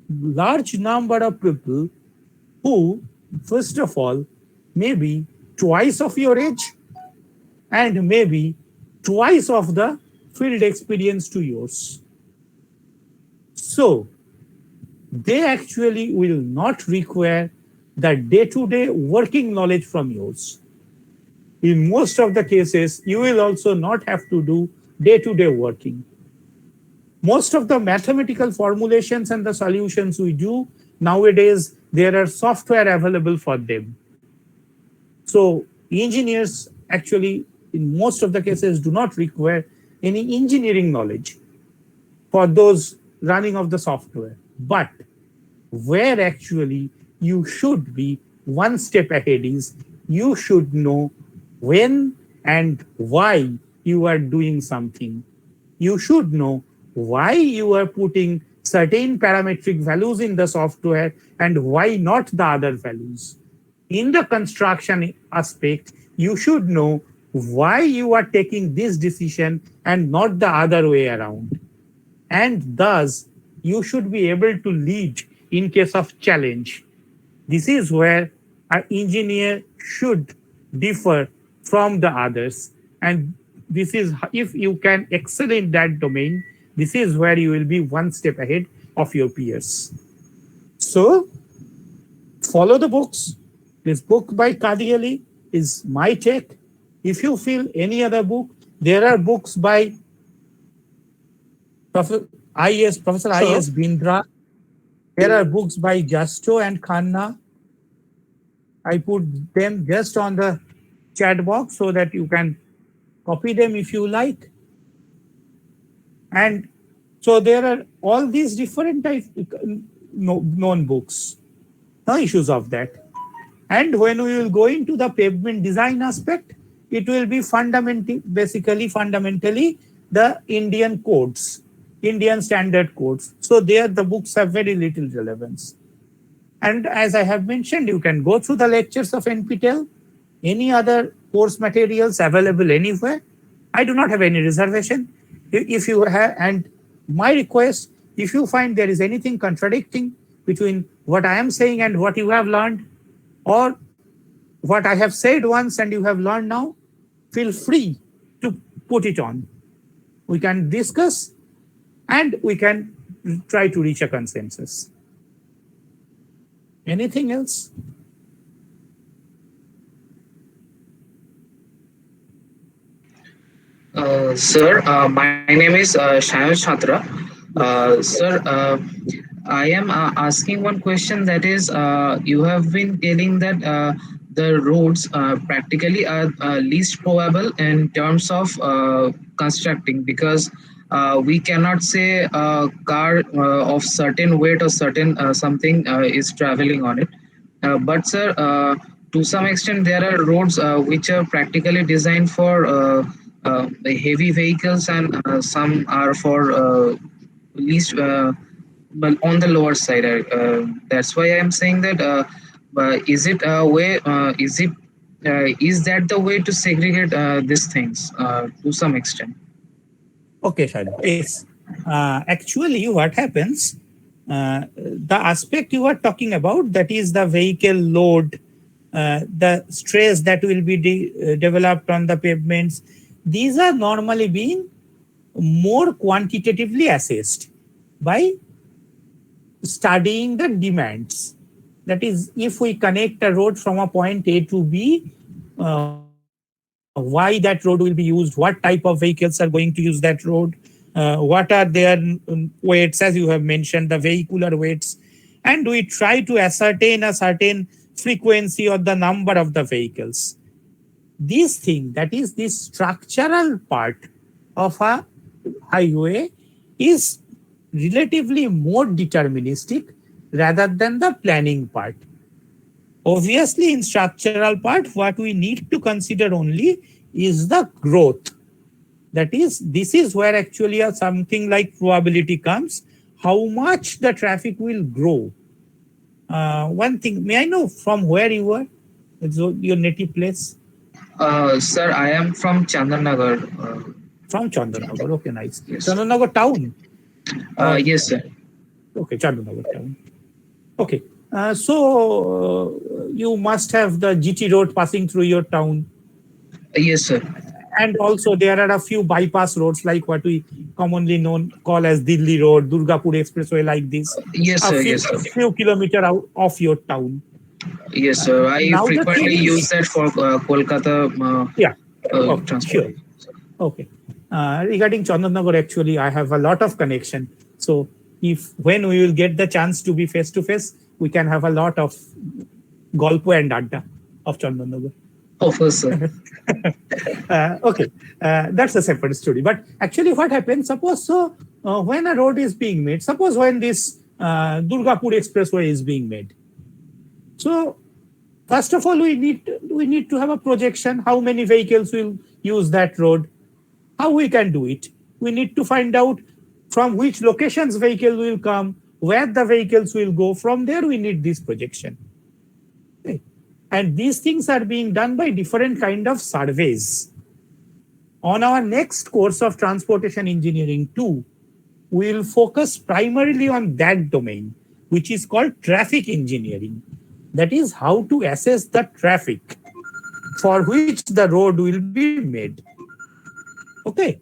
large number of people who, first of all, maybe twice of your age and maybe twice of the field experience to yours. So they actually will not require the day-to-day working knowledge from yours. In most of the cases, you will also not have to do day-to-day working. Most of the mathematical formulations and the solutions we do nowadays, there are software available for them. So engineers actually, in most of the cases, do not require any engineering knowledge for those running of the software. But where actually you should be one step ahead is you should know when and why you are doing something. You should know why you are putting certain parametric values in the software and why not the other values. In the construction aspect, you should know why you are taking this decision and not the other way around. And thus, you should be able to lead in case of challenge. This is where an engineer should differ from the others. And this is, if you can excel in that domain, this is where you will be one step ahead of your peers. So follow the books. This book by Kadiali is my take. If you feel any other book, there are books by Professor I.S. Bindra. There are books by Justo and Khanna. I put them just on the chat box so that you can copy them if you like. And so there are all these different types known books. No issues of that. And when we will go into the pavement design aspect, it will be fundamentally the Indian codes, Indian standard codes. So there the books have very little relevance. And as I have mentioned, you can go through the lectures of NPTEL, any other course materials available anywhere. I do not have any reservation. If you have, and my request, if you find there is anything contradicting between what I am saying and what you have learned, or what I have said once and you have learned now, feel free to put it on. We can discuss and we can try to reach a consensus. Anything else? Sir, my name is Shayal Chhatra. Sir, I am asking one question, that is, you have been telling that the roads practically are least probable in terms of constructing, because we cannot say a car of certain weight or certain something is traveling on it. But sir, to some extent, there are roads which are practically designed for the heavy vehicles, and some are for least, but on the lower side. That's why I am saying that. Is it a way? Is that the way to segregate these things to some extent? Okay, Shailu. Yes. Actually, what happens, the aspect you are talking about, that is the vehicle load, the stress that will be developed on the pavements, these are normally being more quantitatively assessed by studying the demands. That is, if we connect a road from a point A to B, why that road will be used, what type of vehicles are going to use that road, what are their weights, as you have mentioned, the vehicular weights, and we try to ascertain a certain frequency or the number of the vehicles. This thing, that is the structural part of a highway, is relatively more deterministic rather than the planning part. Obviously, in structural part, what we need to consider only is the growth. That is, this is where actually something like probability comes, how much the traffic will grow. One thing, may I know from where you are? It's your native place? Sir, I am from Chandanagar. From Chandanagar. Okay, nice. Yes. Chandanagar town? Yes, sir. Okay, Chandanagar town. Okay. So you must have the GT road passing through your town. Yes, sir. And also there are a few bypass roads like what we commonly call as Delhi Road, Durgapur Expressway, like this. Yes, sir. Yes, sir. Few kilometers out of your town. Yes, sir. I Now the frequently thing is- use that for Kolkata Okay, transport. sure. Okay. Regarding Chandanagar, actually, I have a lot of connection. So when we will get the chance to be face to face, we can have a lot of Golpo and Adda of Chandanagar. Of course, sir. Okay, that's a separate story. But actually, what happens? Suppose when a road is being made, suppose when this Durgapur Expressway is being made. So first of all, we need to have a projection. How many vehicles will use that road? How we can do it? We need to find out from which locations vehicle will come, where the vehicles will go. From there, we need this projection. Okay. And these things are being done by different kind of surveys. On our next course of transportation engineering 2, we will focus primarily on that domain, which is called traffic engineering. That is how to assess the traffic for which the road will be made. Okay.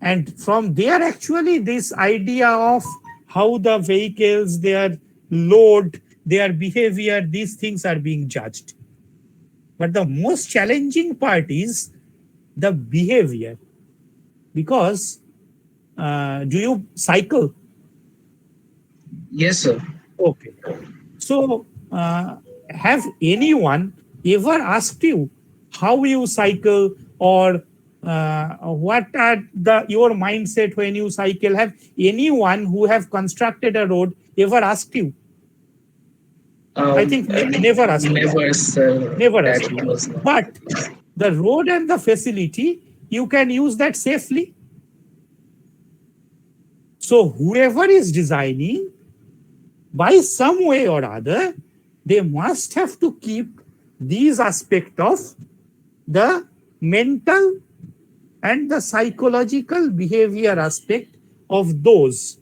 And from there, actually, this idea of how the vehicles, their load, their behavior, these things are being judged. But the most challenging part is the behavior. Because do you cycle? Yes, sir. Okay. So have anyone ever asked you how you cycle, or what are your mindset when you cycle? Have anyone who have constructed a road ever asked you? I think never asked you. Never, sir. Never That asked you. was not. But the road and the facility, you can use that safely. So whoever is designing, by some way or other, they must have to keep these aspects of the mental and the psychological behavior aspect of those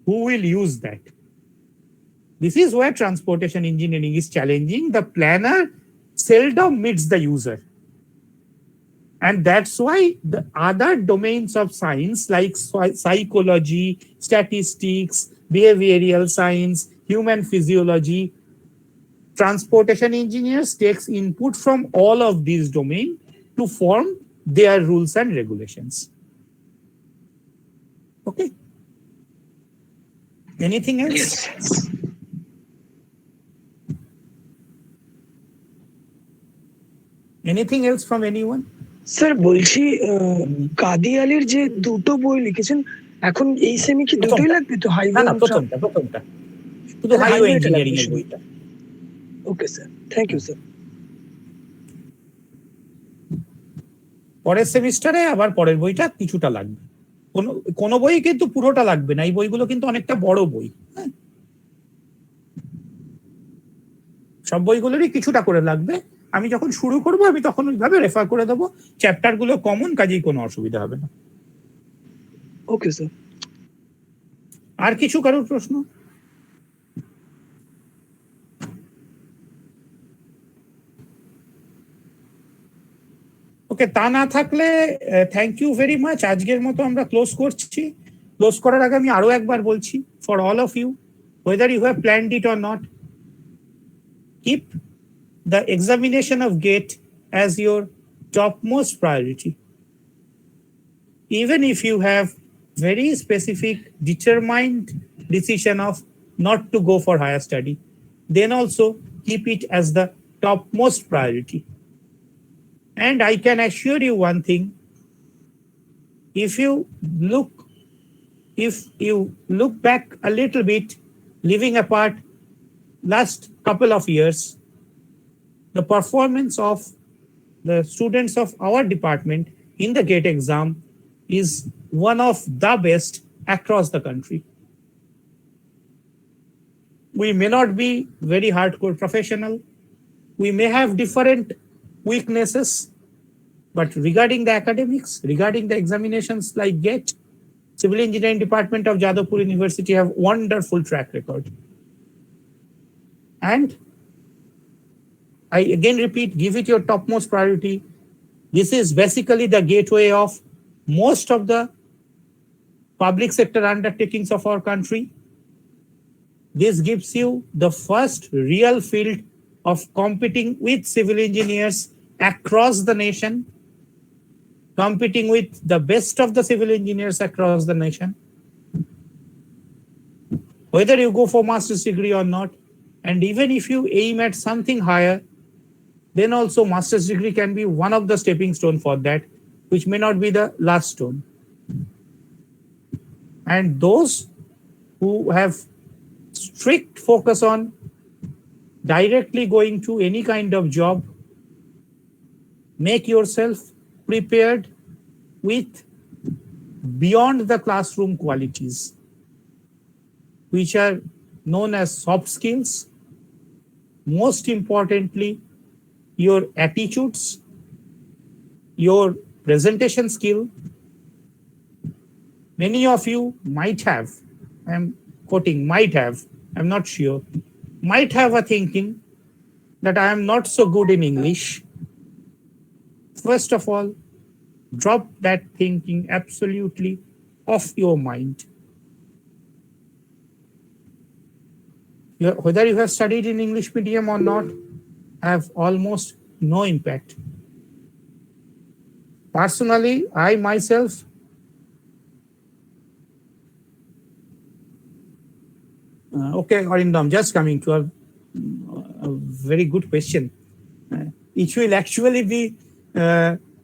who will use that. This is where transportation engineering is challenging. The planner seldom meets the user. And that's why the other domains of science like psychology, statistics, behavioral science, human physiology, transportation engineers takes input from all of these domains to form their rules and regulations. Okay. Anything else? Yes. Anything else from anyone? Sir বলছি কাদি আলীর যে দুটো বই লিখেছেন এখন এই semi কি দুটোই লাগবে তো না হাইওয়ে না, প্রথমটা শুধু হাইওয়ে ইঞ্জিনিয়ারিং এর বইটা। Okay sir, thank you sir. পরের সেমিস্টারে আবার পরের বইটা কিছুটা লাগবে, কোনো বই কিন্তু পুরোটা লাগবে না, এই বইগুলো কিন্তু অনেকটা বড় বই। হ্যাঁ, সব বইগুলোরই কিছুটা করে লাগবে। আমি যখন শুরু করব আমি তখন ওইভাবে রেফার করে দেবো, চ্যাপ্টার গুলো কমন, কাজেই কোনো অসুবিধা হবে না। Okay sir. আর কিছু কারোর প্রশ্ন? ওকে, তা না থাকলে থ্যাংক ইউ ভেরি মাচ। আজকের মতো আমরা ক্লোজ করছি। ক্লোজ করার আগে আমি আরো একবার বলছি, for all of you, whether you have planned it or not, keep the examination of GATE as your topmost priority. even if you have very specific determined decision of not to go for higher study, then also keep it as the topmost priority. And I can assure you one thing, if you look back a little bit, leaving apart last couple of years, the performance of the students of our department in the GATE exam is one of the best across the country. We may not be very hardcore professional. We may have different weaknesses, but regarding the academics, regarding the examinations like GATE, Civil Engineering Department of Jadavpur University have wonderful track record. And I again repeat, give it your topmost priority. This is basically the gateway of most of the public sector undertakings of our country. This gives you the first real field of competing with civil engineers across the nation, competing with the best of the civil engineers across the nation. Whether you go for master's degree or not, and even if you aim at something higher, then also master's degree can be one of the stepping stone for that, which may not be the last stone. And those who have strict focus on directly going to any kind of job, make yourself prepared with beyond the classroom qualities, which are known as soft skills. Most importantly, your attitudes, your presentation skill. Many of you might have, I'm quoting, might have, I'm not sure, might have a thinking that I am not so good in English. First of all, drop that thinking absolutely off your mind. Whether you have studied in English medium or not, have almost no impact. Personally, I myself okay, Arindam, just coming to a very good question. It will actually be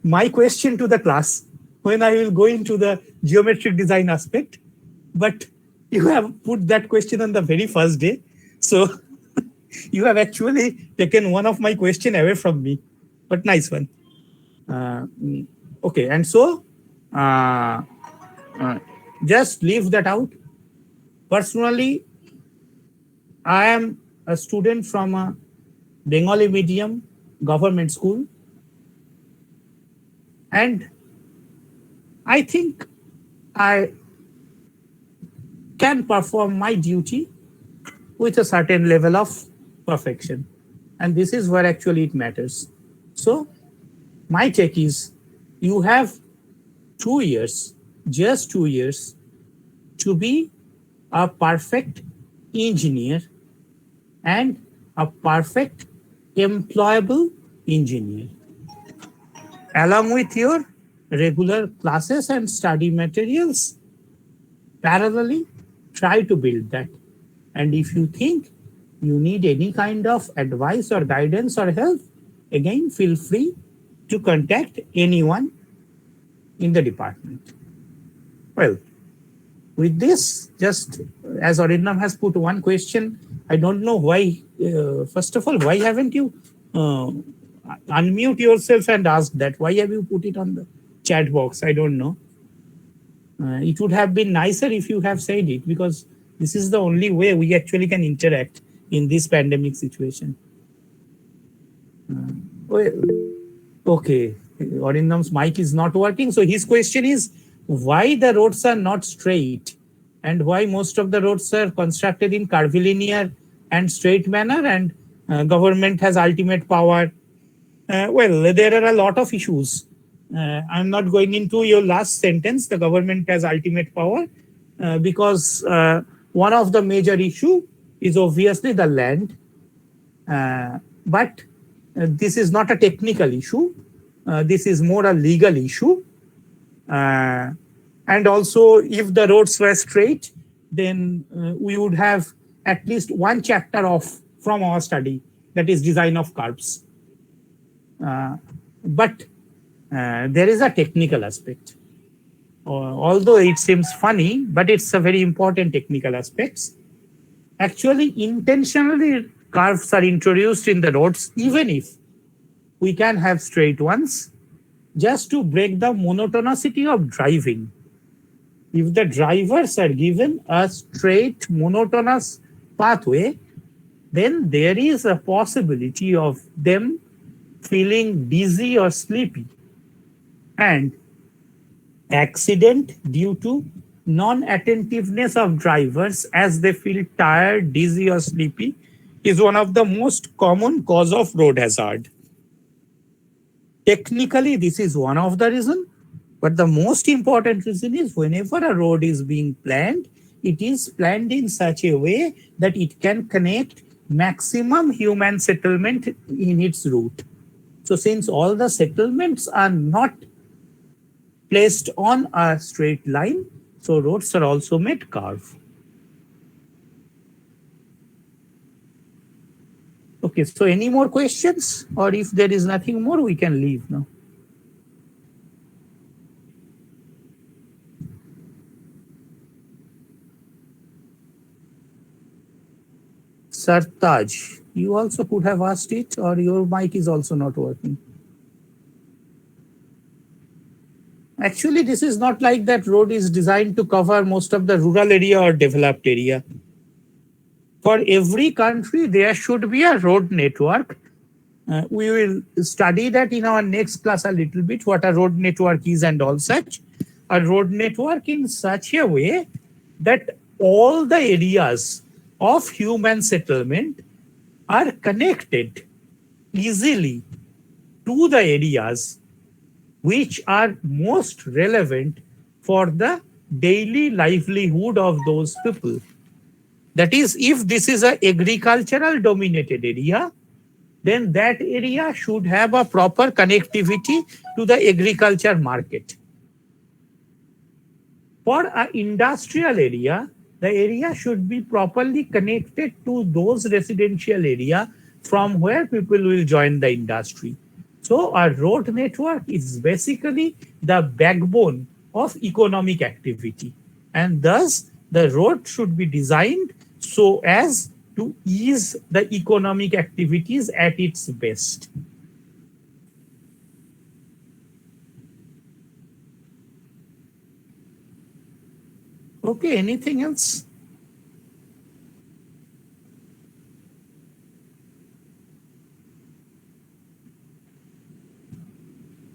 my question to the class when I will go into the geometric design aspect. But you have put that question on the very first day. So you have actually taken one of my question away from me, but nice one. Okay, and so just leave that out. Personally, I am a student from a Bengali medium government school, and I think I can perform my duty with a certain level of perfection. And this is where actually it matters. So my take is, you have 2 years, just 2 years, to be a perfect engineer and a perfect employable engineer. Along with your regular classes and study materials, parallelly, try to build that. And if you think you need any kind of advice or guidance or help, again, feel free to contact anyone in the department. Well, with this, just as Arindam has put one question, I don't know why, first of all, why haven't you unmute yourself and asked that? Why have you put it on the chat box? I don't know. It would have been nicer if you have said it, because this is the only way we actually can interact in this pandemic situation. Okay, Arindam's mic is not working. So his question is, why the roads are not straight and why most of the roads are constructed in curvilinear and straight manner, and government has ultimate power. Well, there are a lot of issues. I'm not going into your last sentence, the government has ultimate power, because one of the major issue is obviously the land. But this is not a technical issue. This is more a legal issue. And also, if the roads were straight, then we would have at least one chapter from our study, that is design of curves. But there is a technical aspect. Although it seems funny, but it's a very important technical aspect. Actually, intentionally curves are introduced in the roads, even if we can have straight ones, just to break the monotonicity of driving. If the drivers are given a straight, monotonous pathway, then there is a possibility of them feeling dizzy or sleepy. And accident due to non-attentiveness of drivers as they feel tired, dizzy, or sleepy is one of the most common cause of road hazard. Technically, this is one of the reasons, but the most important reason is whenever a road is being planned, it is planned in such a way that it can connect maximum human settlement in its route. So since all the settlements are not placed on a straight line, so roads are also made curve. Okay, so any more questions? Or if there is nothing more, we can leave now. Sartaj, you also could have asked it, or your mic is also not working. Actually, this is not like that road is designed to cover most of the rural area or developed area. For every country, there should be a road network. We will study that in our next class a little bit, what a road network is and all such. A road network in such a way that all the areas of human settlement are connected easily to the areas which are most relevant for the daily livelihood of those people. That is, if this is an agricultural dominated area, then that area should have a proper connectivity to the agriculture market. For an industrial area, the area should be properly connected to those residential area from where people will join the industry. So a road network is basically the backbone of economic activity. And thus, the road should be designed so as to ease the economic activities at its best. Okay, anything else?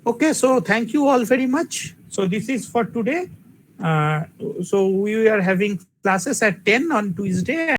Okay, so thank you all very much. So this is for today. So we are having classes at 10 on Tuesday.